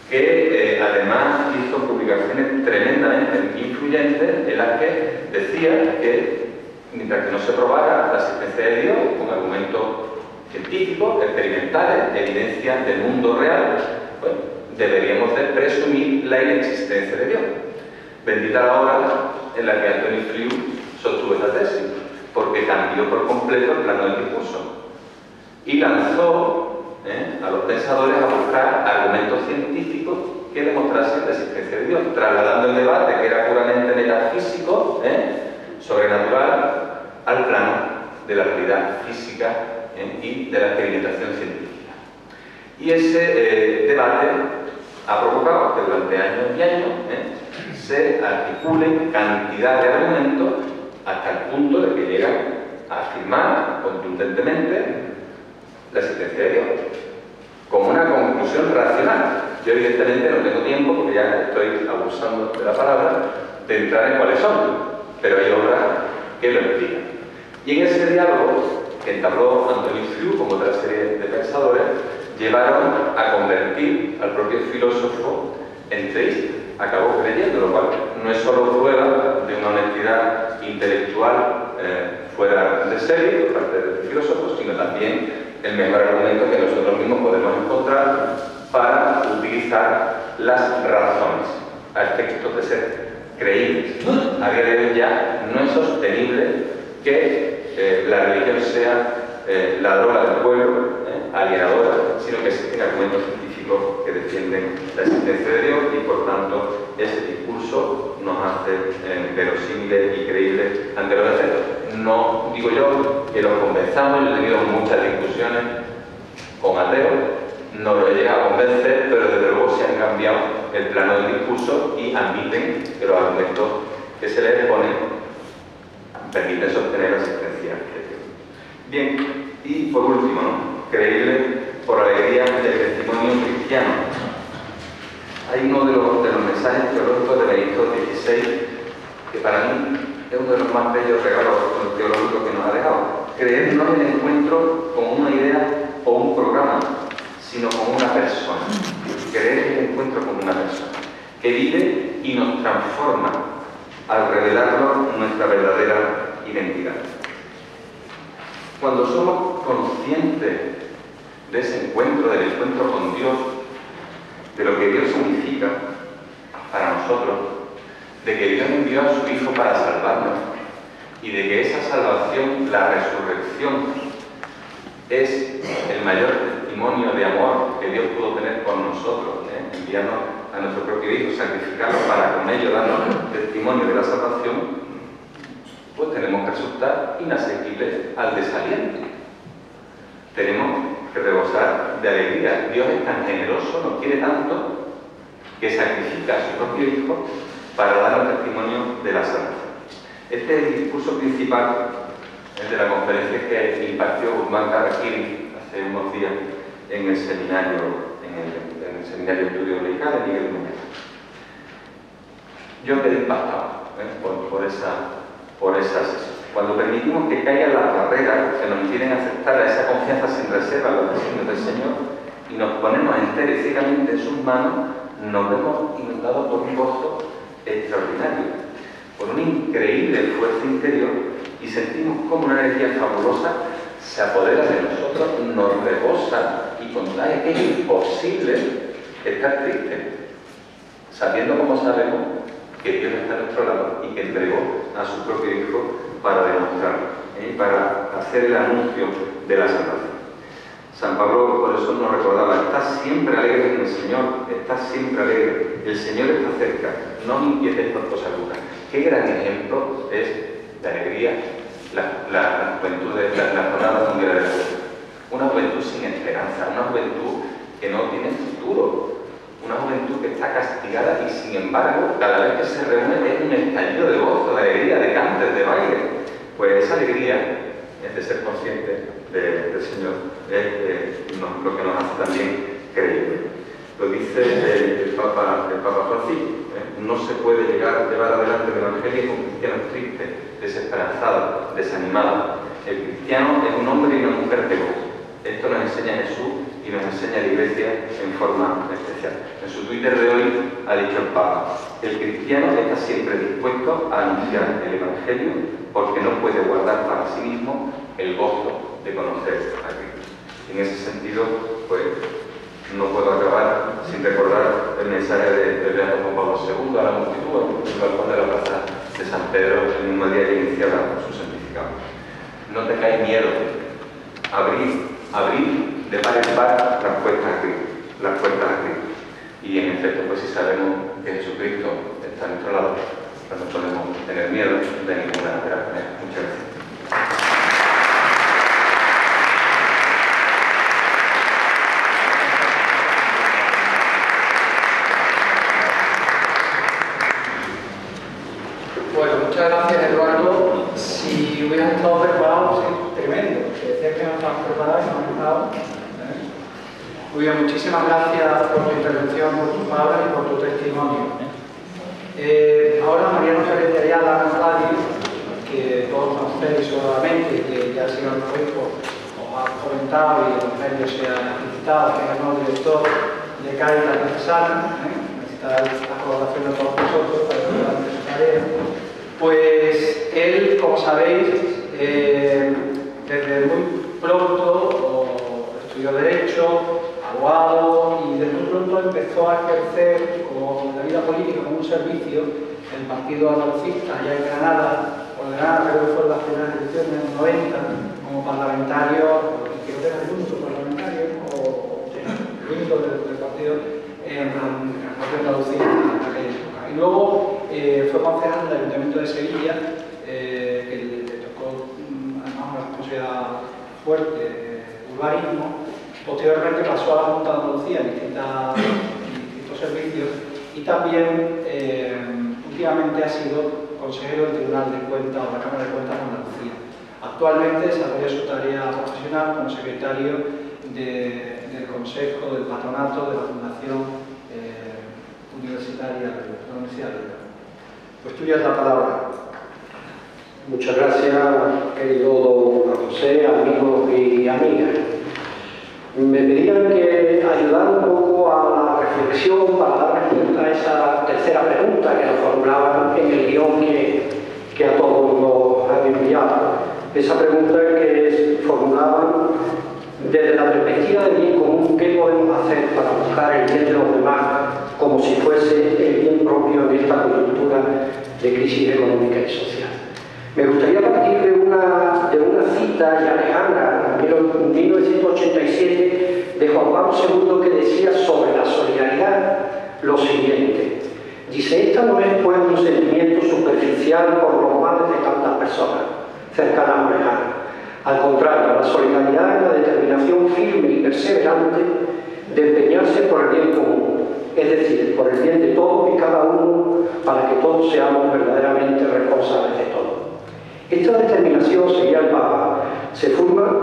que además hizo publicaciones tremendamente influyentes en las que decía que mientras que no se probara la existencia de Dios con argumentos científicos, experimentales, evidencia del mundo real, pues deberíamos de presumir la inexistencia de Dios. Bendita la hora en la que Anthony Flew sostuvo esta tesis, porque cambió por completo el plano del discurso y lanzó a los pensadores a buscar argumentos científicos que demostrasen la existencia de Dios, trasladando el debate, que era puramente metafísico, sobrenatural, al plano de la realidad física y de la experimentación científica. Y ese debate ha provocado que durante años y años se articulen cantidad de argumentos hasta el punto de que llegan a afirmar contundentemente la existencia de Dios como una conclusión racional. Yo evidentemente no tengo tiempo, porque ya estoy abusando de la palabra, de entrar en cuáles son, pero hay obras que lo explican. Y en ese diálogo que entabló Anthony Flew con otra serie de pensadores, llevaron a convertir al propio filósofo en teísta. Acabó creyendo, lo cual no es solo prueba de una honestidad intelectual fuera de serie por parte del filósofo, sino también el mejor argumento que nosotros mismos podemos encontrar para utilizar las razones a efectos de ser creíbles. A día de hoy ya no es sostenible que la religión sea la droga del pueblo, alienadora, sino que existen argumentos científicos que defienden la existencia de Dios y por tanto ese discurso nos hace verosímiles y creíbles ante los efectos. No digo yo que los convenzamos, yo he tenido muchas discusiones con ateos, no lo he llegado a convencer, pero desde luego se han cambiado el plano del discurso y admiten que los argumentos que se les exponen permiten sostener la existencia de Dios. Bien, y por último, creíble por alegría del testimonio cristiano. Hay uno de los mensajes teológicos de Benedicto XVI que para mí es uno de los más bellos regalos teológicos que nos ha dejado. Creer no es el encuentro con una idea o un programa, sino con una persona. Creer es el encuentro con una persona que vive y nos transforma al revelarnos nuestra verdadera identidad. Cuando somos conscientes de ese encuentro, del encuentro con Dios, de lo que Dios significa para nosotros, de que Dios envió a su Hijo para salvarnos y de que esa salvación, la resurrección, es el mayor testimonio de amor que Dios pudo tener con nosotros, enviarnos a nuestro propio Hijo, sacrificarlo para con ello darnos testimonio de la salvación, pues tenemos que resultar inasequibles al desaliento. Tenemos que rebosar de alegría. Dios es tan generoso, nos quiere tanto, que sacrifica a su propio Hijo para darnos testimonio de la salvación. Este es el discurso principal de la conferencia que impartió Guzmán Carraquiri hace unos días en el seminario, en el seminario de estudios laicados de Miguel Muñoz. Yo quedé impactado por esa sesión. Cuando permitimos que caigan las barreras que nos impiden aceptar esa confianza sin reserva en los designios del Señor y nos ponemos entera y ciegamente en sus manos, nos vemos inundados por un gozo extraordinario, por una increíble fuerza interior y sentimos como una energía fabulosa se apodera de nosotros, nos rebosa y contrae que es imposible estar triste, sabiendo como sabemos que Dios está a nuestro lado y que entregó a su propio Hijo para demostrarlo, para hacer el anuncio de la salvación. San Pablo por eso nos recordaba: estás siempre alegre en el Señor, estás siempre alegre, el Señor está cerca, no os inquietéis por cosa alguna. Qué gran ejemplo es de alegría la juventud de la jornada mundial de la juventud. Una juventud sin esperanza, una juventud que no tiene futuro, una juventud que está castigada y sin embargo cada vez que se reúne es un estallido de gozo, de alegría, de cantes, de baile. Pues esa alegría es de ser consciente del Señor, es lo que nos hace también creíble. Lo dice el Papa Francisco, no se puede llevar adelante el Evangelio con cristianos tristes, desesperanzados, desanimados. El cristiano es un hombre y una mujer de voz. Esto nos enseña Jesús y nos enseña la Iglesia en forma especial. En su Twitter de hoy ha dicho el Papa: el cristiano está siempre dispuesto a anunciar el Evangelio porque no puede guardar para sí mismo el gozo de conocer a Cristo. En ese sentido, pues, no puedo acabar sin recordar el mensaje del Beato Juan Pablo II a la multitud, en el balcón de la plaza de San Pedro, el mismo día que iniciaba su santificado. No tengáis miedo, abrir de par en par las puertas a Cristo. Y en efecto, pues si sabemos que Jesucristo está a nuestro lado, pues no podemos tener miedo de ninguna manera. Muchas gracias. Bueno, muchas gracias, Eduardo. Si hubieras estado preparado, sí, tremendo. Decías que no estabas preparado y no has estado. Muy bien, muchísimas gracias por tu intervención, por tus palabras y por tu testimonio. Ahora Mariano Pérez de Ayala González, que todos conocéis seguramente, que ya el señor Obispo os ha comentado y el premio se ha felicitado, que es el nuevo director de Cáritas Diocesana, necesita la colaboración de todos nosotros para que durante su tarea. Pues él, como sabéis, desde muy pronto estudió Derecho, abogado, y desde muy pronto empezó a ejercer como la vida política como un servicio en el Partido Andalucista, allá en Granada, creo que fueron las primeras elecciones en los 90, como parlamentario, creo que era el único parlamentario, o el único del partido en el Partido Andalucía en aquella época. Y luego fue concejal del Ayuntamiento de Sevilla, que le tocó además una responsabilidad fuerte, urbanismo. Posteriormente pasó a la Junta de Andalucía en distintos servicios y también últimamente ha sido consejero del Tribunal de Cuentas o la Cámara de Cuentas de Andalucía. Actualmente desarrolla su tarea profesional como secretario del Consejo del Patronato de la Fundación Universitaria de la Universidad de León. Pues tú ya es la palabra. Muchas gracias, querido don José, amigos y amigas. Me pedían que ayudara un poco a la reflexión para dar respuesta a esa tercera pregunta que nos formulaban en el guión que a todos nos han enviado. Esa pregunta que formulaban desde la perspectiva del bien común: ¿qué podemos hacer para buscar el bien de los demás como si fuese el bien propio en esta coyuntura de crisis económica y social? Me gustaría partir de una cita ya lejana, en 1987, de Juan Pablo II, que decía sobre la solidaridad lo siguiente. Dice: esta no es pues un sentimiento superficial por los males de tantas personas, cercanas o lejanas. Al contrario, la solidaridad es la determinación firme y perseverante de empeñarse por el bien común, es decir, por el bien de todos y cada uno, para que todos seamos verdaderamente responsables de todo. Esta determinación, seguía el Papa, se funda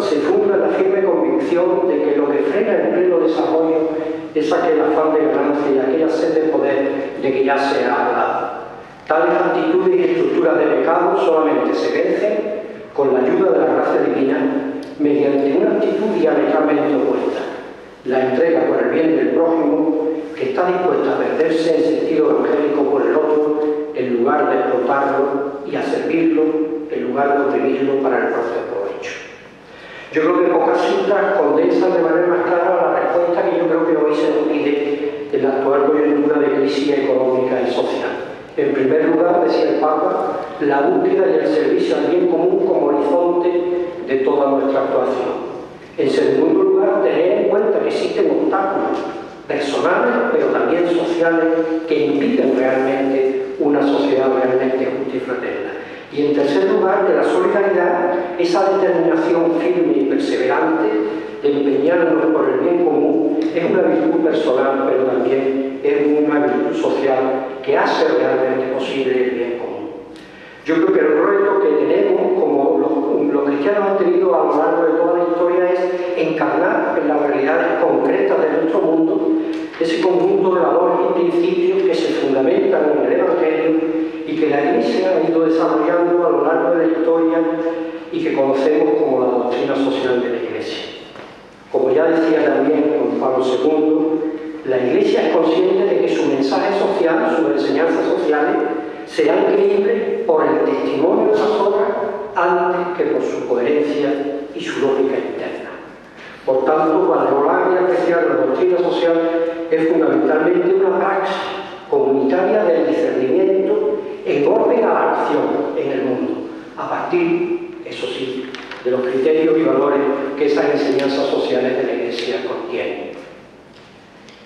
en la firme convicción de que lo que frena el pleno desarrollo es aquel afán de ganancia y aquella sed de poder de que ya se ha hablado. Tales actitudes y estructuras de pecado solamente se vencen con la ayuda de la gracia divina mediante una actitud diametralmente opuesta: la entrega por el bien del prójimo, que está dispuesta a perderse en sentido evangélico por el otro en lugar de explotarlo y a servirlo en lugar de oprimirlo para el propio provecho. Yo creo que pocas citas condensan de manera más clara la respuesta que yo creo que hoy se nos pide en la actual coyuntura de crisis económica y social. En primer lugar, decía el Papa, la búsqueda y el servicio al bien común como horizonte de toda nuestra actuación. En segundo lugar, tener en cuenta que existen obstáculos personales, pero también sociales, que impiden realmente una sociedad realmente justa y fraterna. Y en tercer lugar, que la solidaridad, esa determinación firme y perseverante de empeñarnos por el bien común, es una virtud personal, pero también es una virtud social que hace realmente posible el bien común. Yo creo que el reto que tenemos, como los cristianos han tenido a lo largo de toda la historia, es encarnar en las realidades concretas de nuestro mundo ese conjunto de valores y principios que se fundamentan en el Evangelio y que la Iglesia ha ido desarrollando a lo largo de la historia y que conocemos como la doctrina social de la Iglesia. Como ya decía también Juan Pablo II, la Iglesia es consciente de que su mensaje social, sus enseñanzas sociales, serán creíbles por el testimonio de las obras antes que por su coherencia y su lógica interna. Por tanto, valorar y apreciar la doctrina social es fundamentalmente una praxis comunitaria del discernimiento en orden a la acción en el mundo, a partir, eso sí, de los criterios y valores que esas enseñanzas sociales de la Iglesia contienen.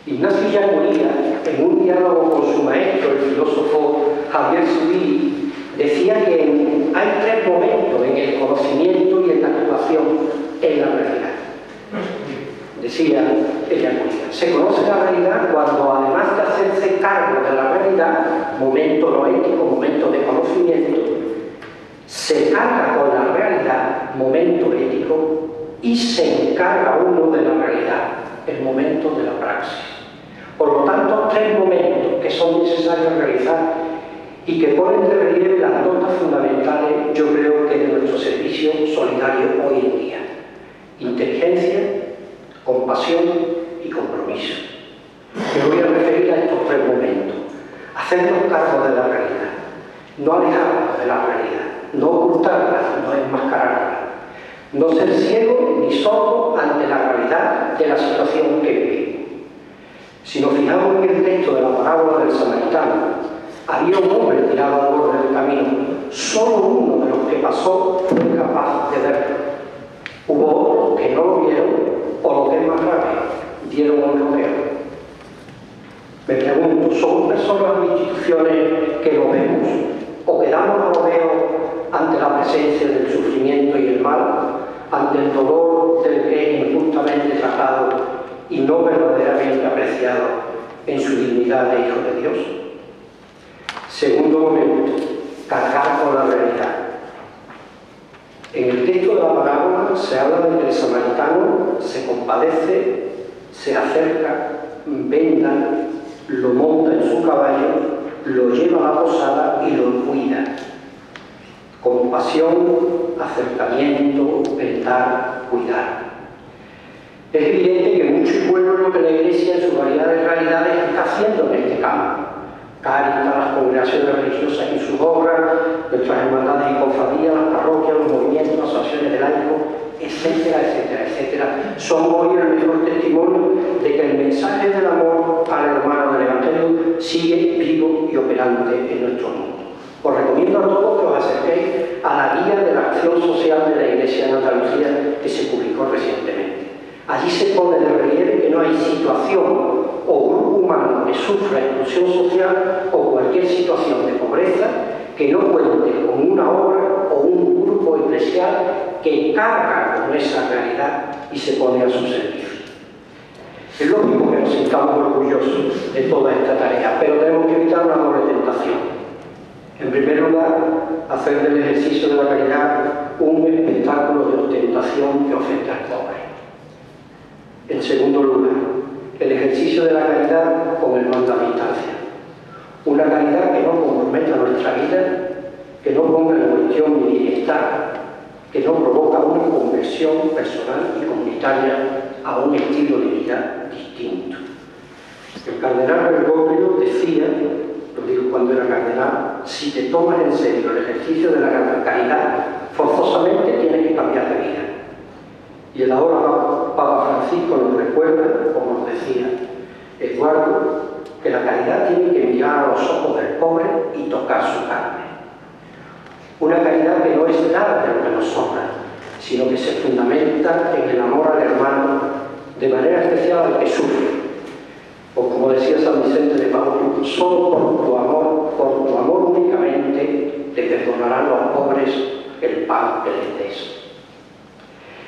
Ignacio Ellacuría, en un diálogo con su maestro, el filósofo Javier Zubiri, decía que hay tres momentos en el conocimiento y en la actuación en la realidad. Decía Ellacuría, se conoce la realidad cuando, además de hacerse cargo de la realidad, momento no ético, momento de conocimiento, se carga con la realidad, momento ético, y se encarga uno de la realidad, el momento de la praxis. Por lo tanto, tres momentos que son necesarios realizar y que ponen de relieve las notas fundamentales, yo creo que de nuestro servicio solidario hoy en día: inteligencia, compasión y compromiso. Me voy a referir a estos tres momentos: hacernos cargo de la realidad, no alejarnos de la realidad, no ocultarla, no enmascararla, no ser ciego ni sordo ante la realidad de la situación que vivimos. Si nos fijamos en el texto de la parábola del samaritano, había un hombre tirado al borde del camino. Solo uno de los que pasó fue capaz de verlo. Hubo otros que no lo vieron, o lo que es más grave, dieron un rodeo. Me pregunto, ¿somos personas o instituciones que lo vemos o que damos rodeo ante la presencia del sufrimiento y el mal, ante el dolor del que es injustamente tratado y no verdaderamente apreciado en su dignidad de hijo de Dios? Segundo momento, cargar con la realidad. En el texto de la parábola se habla de que el samaritano se compadece, se acerca, venda, lo monta en su caballo, lo lleva a la posada y lo cuida. Compasión, acercamiento, vendar, cuidar. Es evidente que mucho y bueno es lo que la Iglesia en su variedad de realidades está haciendo en este campo. Cáritas, las congregaciones religiosas y sus obras, nuestras hermandades y cofradías, las parroquias, los movimientos, las asociaciones de laicos, etcétera, etcétera, etcétera, son hoy el mejor testimonio de que el mensaje del amor al hermano del Evangelio sigue vivo y operante en nuestro mundo. Os recomiendo a todos que os acerquéis a la guía de la acción social de la Iglesia en Andalucía que se publicó recientemente. Allí se pone de relieve que no hay situación o grupo humano que sufra exclusión social o cualquier situación de pobreza que no cuente con una obra o un grupo eclesial que carga con esa realidad y se pone a su servicio. Es lógico que nos sintamos orgullosos de toda esta tarea, pero tenemos que evitar una doble tentación. En primer lugar, hacer del ejercicio de la caridad un espectáculo de ostentación que ofenda al pobre. En segundo lugar, el ejercicio de la caridad con el mando a distancia. Una caridad que no comprometa nuestra vida, que no ponga en cuestión mi bienestar, que no provoca una conversión personal y comunitaria a un estilo de vida distinto. El cardenal Bergoglio decía, lo digo cuando era cardenal, si te tomas en serio el ejercicio de la caridad, forzosamente tienes que cambiar de vida. Y el ahora Papa Francisco nos recuerda, como nos decía Eduardo, que la caridad tiene que mirar a los ojos del pobre y tocar su carne. Una caridad que no es dar de lo que nos sobra, sino que se fundamenta en el amor al hermano, de manera especial al que sufre. O como decía San Vicente de Paúl, solo por tu amor únicamente te perdonarán los pobres el pan que les des.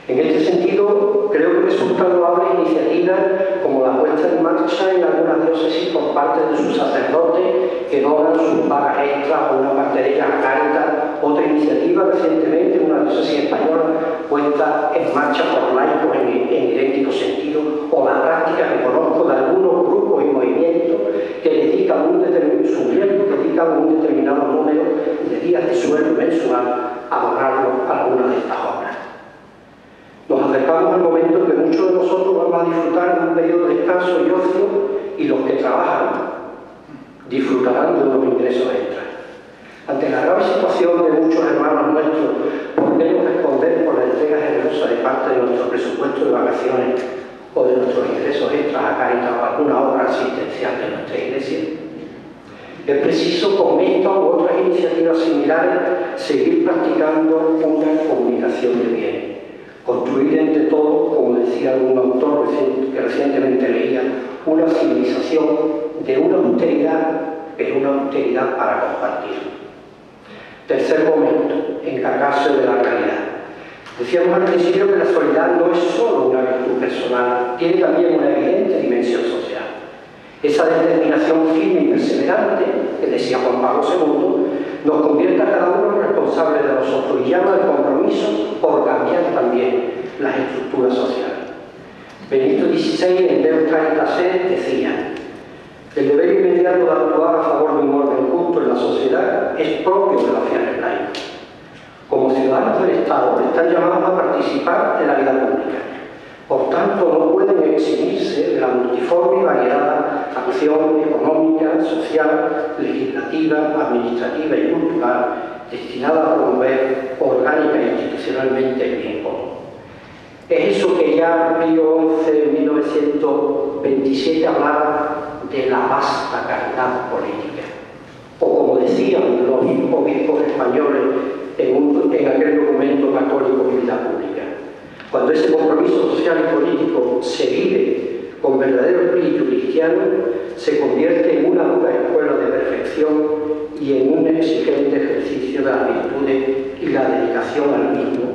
En este sentido, creo que resultan loables iniciativas como la puesta en marcha en algunas diócesis por parte de sus sacerdotes que donan sus pagas extras o una parte de ellas a Cáritas. Otra iniciativa recientemente en una diócesis española puesta en marcha por laicos en idéntico sentido, o la práctica que conozco de algunos grupos movimientos que dedican sus miembros dedican un determinado número de días de sueldo mensual a donarlo a alguna de estas obras. Nos acercamos al momento en que muchos de nosotros vamos a disfrutar de un periodo de descanso y ocio, y los que trabajan disfrutarán de unos ingresos extras. Ante la grave situación de muchos hermanos nuestros, podemos responder por la entrega generosa de parte de nuestro presupuesto de vacaciones o de nuestros ingresos extras a Cáritas o alguna obra asistencial de nuestra Iglesia. Es preciso, con esta u otras iniciativas similares, seguir practicando una comunicación de bienes. Construir entre todos, como decía un autor que recientemente leía, una civilización de una austeridad, pero una austeridad para compartir. Tercer momento, encargarse de la realidad. Decíamos al principio que la solidaridad no es solo una virtud personal, tiene también una evidente dimensión social. Esa determinación firme y perseverante, que decía Juan Pablo II, nos convierte a cada uno en responsable de nosotros y llama al compromiso por cambiar también las estructuras sociales. Benito XVI, en Deus Caritas Est, decía: el deber inmediato de actuar a favor de un orden justo en la sociedad es propio de los fieles laicos. Como ciudadanos del Estado, están llamados a participar de la vida pública. Por tanto, no pueden eximirse de la multiforme y variada acción económica, social, legislativa, administrativa y cultural destinada a promover orgánica e institucionalmente el bien común. Es eso que ya Pío XI en 1927 hablaba de la vasta caridad política. O como decían los obispos españoles en aquel documento católico de vida pública. Cuando ese compromiso social y político se vive con verdadero espíritu cristiano, se convierte en una dura escuela de perfección y en un exigente ejercicio de las virtudes y la dedicación al mismo,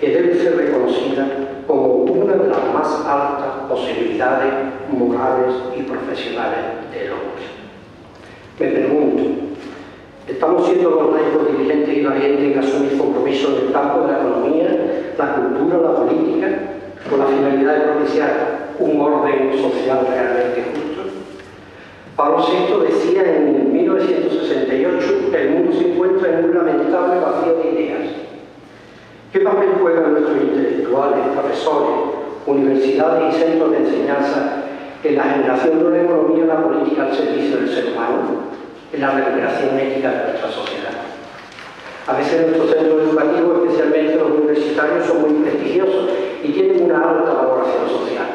que debe ser reconocida como una de las más altas posibilidades morales y profesionales del hombre. Me pregunto, ¿estamos siendo los laicos diligentes y valientes en asumir compromisos en el campo de la economía, la cultura, la política, con la finalidad de propiciar un orden social realmente justo? Pablo VI decía en 1968 que el mundo se encuentra en un lamentable vacío de ideas. ¿Qué papel juegan nuestros intelectuales, profesores, universidades y centros de enseñanza en la generación de una economía y una política al servicio del ser humano, en la recuperación ética de nuestra sociedad? A veces nuestros centros educativos, especialmente los universitarios, son muy prestigiosos y tienen una alta valoración social,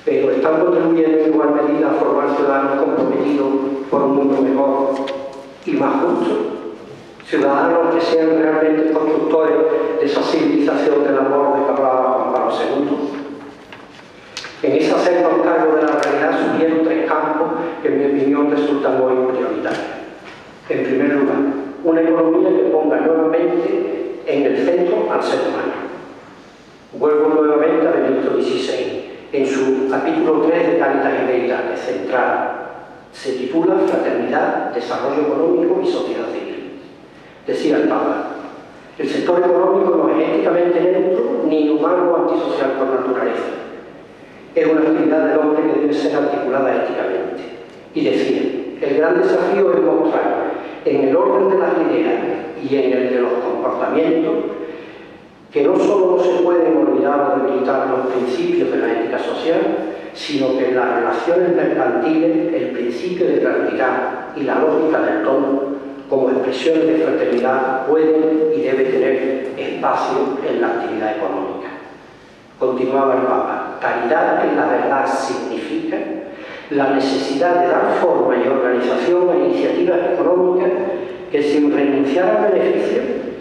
pero están contribuyendo en igual medida a formar ciudadanos comprometidos por un mundo mejor y más justo, ciudadanos que sean realmente constructores de esa civilización del amor de que hablaba Juan Pablo II. En ese hacernos cargo de la realidad surgieron tres campos que en mi opinión resultan hoy prioritarios. En primer lugar, una economía que ponga nuevamente en el centro al ser humano. Vuelvo nuevamente a Benito XVI, en su capítulo 3 de Caritas y Veritate, central. Se titula Fraternidad, Desarrollo Económico y Sociedad Civil. Decía el Papa: el sector económico no es éticamente neutro ni inhumano o antisocial por naturaleza. Es una actividad del hombre que debe ser articulada éticamente. Y decía: el gran desafío es mostrar en el orden de las ideas y en el de los comportamientos que no solo no se pueden olvidar o debilitar los principios de la ética social, sino que en las relaciones mercantiles el principio de gratuidad y la lógica del don como expresiones de fraternidad pueden y deben tener espacio en la actividad económica. Continuaba el Papa: caridad en la verdad significa la necesidad de dar forma y organización a iniciativas económicas que, sin renunciar al beneficio,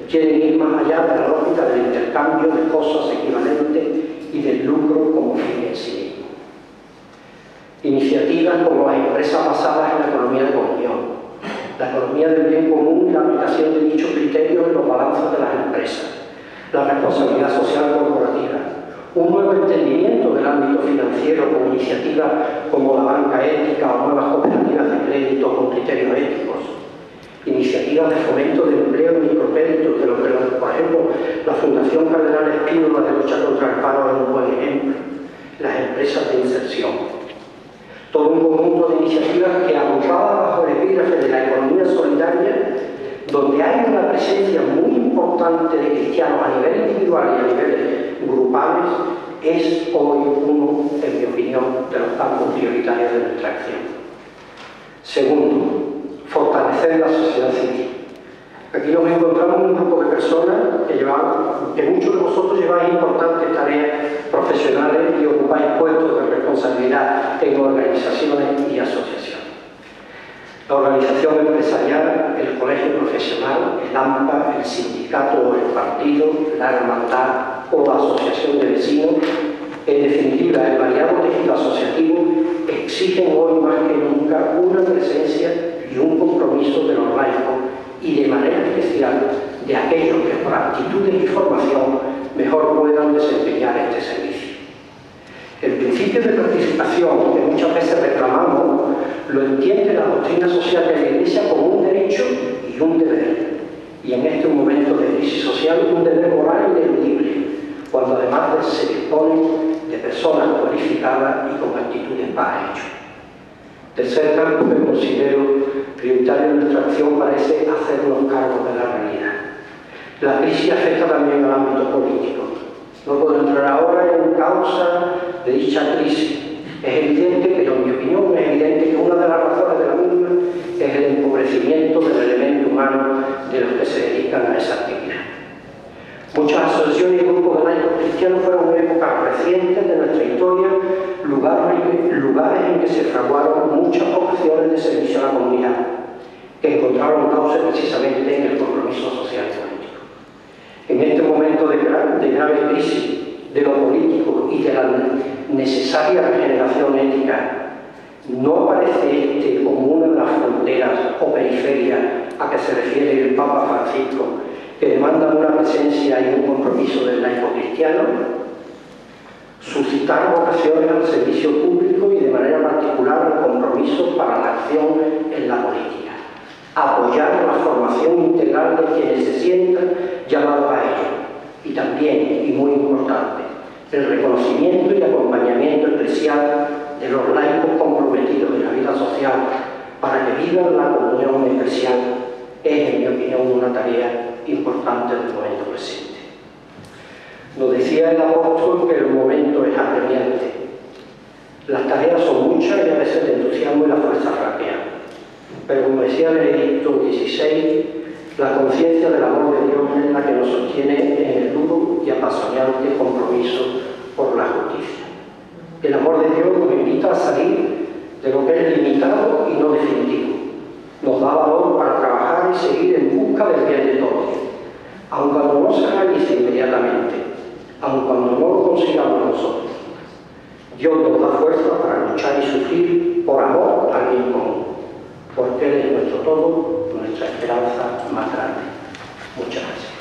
quieren ir más allá de la lógica del intercambio de cosas equivalentes y del lucro como fin en sí mismo. Iniciativas como las empresas basadas en la economía de comunión, la economía del bien común y la aplicación de dichos criterios en los balances de las empresas, la responsabilidad social corporativa, un nuevo entendimiento del ámbito financiero con iniciativas como la banca ética o nuevas cooperativas de crédito con criterios éticos, iniciativas de fomento del empleo y microcréditos, de lo que, por ejemplo, la Fundación Cardenal Espínola de lucha contra el paro es un buen ejemplo, las empresas de inserción. todo un conjunto de iniciativas que, agrupadas bajo el epígrafe de la economía solidaria, donde hay una presencia muy importante de cristianos a nivel individual y a niveles grupales, es hoy uno, en mi opinión, de los campos prioritarios de nuestra acción. Segundo, fortalecer la sociedad civil. Aquí nos encontramos un grupo de personas que muchos de vosotros lleváis importantes tareas profesionales y ocupáis puestos de responsabilidad en organizaciones y asociaciones. La organización empresarial, el colegio profesional, el AMPA, el sindicato o el partido, la hermandad o la asociación de vecinos, en definitiva, el variado tejido asociativo, exigen hoy más que nunca una presencia y un compromiso de los laicos y de manera especial de aquellos que por aptitudes y formación mejor puedan desempeñar este servicio. El principio de participación que muchas veces reclamamos lo entiende la doctrina social de la Iglesia como un derecho y un deber, y en este momento de crisis social un deber moral ineludible, cuando además se dispone de personas cualificadas y con actitudes para ello. Tercer campo que considero prioritario en nuestra acción parece hacernos cargo de la realidad. La crisis afecta también al ámbito político. No puedo entrar ahora en causa de dicha crisis. Es evidente, pero en mi opinión es evidente que una de las razones de la misma es el empobrecimiento del elemento humano de los que se dedican a esa actividad. Muchas asociaciones y grupos de laicos cristianos fueron en épocas recientes de nuestra historia lugares en que se fraguaron muchas vocaciones de servicio a la comunidad, que encontraron causa precisamente en el compromiso social y político. En este momento de grave crisis de lo político y de la necesaria regeneración ética, no aparece este como una de las fronteras o periferias a que se refiere el Papa Francisco, que demanda una presencia y un compromiso del laico cristiano, suscitar vocaciones al servicio público y de manera particular el compromiso para la acción en la política, apoyar la formación integral de quienes se sientan llamados a ello, y también, y muy importante, el reconocimiento y acompañamiento eclesial de los laicos comprometidos en la vida social para que vivan la comunión eclesial es, en mi opinión, una tarea importante del momento presente. Nos decía el apóstol que el momento es apremiante. Las tareas son muchas y a veces el entusiasmo y la fuerza flaquean. Pero como decía Benedicto XVI, la conciencia del amor de Dios es la que nos sostiene en el duro y apasionante compromiso por la justicia. El amor de Dios nos invita a salir de lo que es limitado y no definitivo. Nos da valor para trabajar y seguir en busca del bien de todos, aun cuando no se realice inmediatamente, aun cuando no lo consigamos nosotros. Dios nos da fuerza para luchar y sufrir por amor al bien común, porque Él es nuestro todo, nuestra esperanza más grande. Muchas gracias.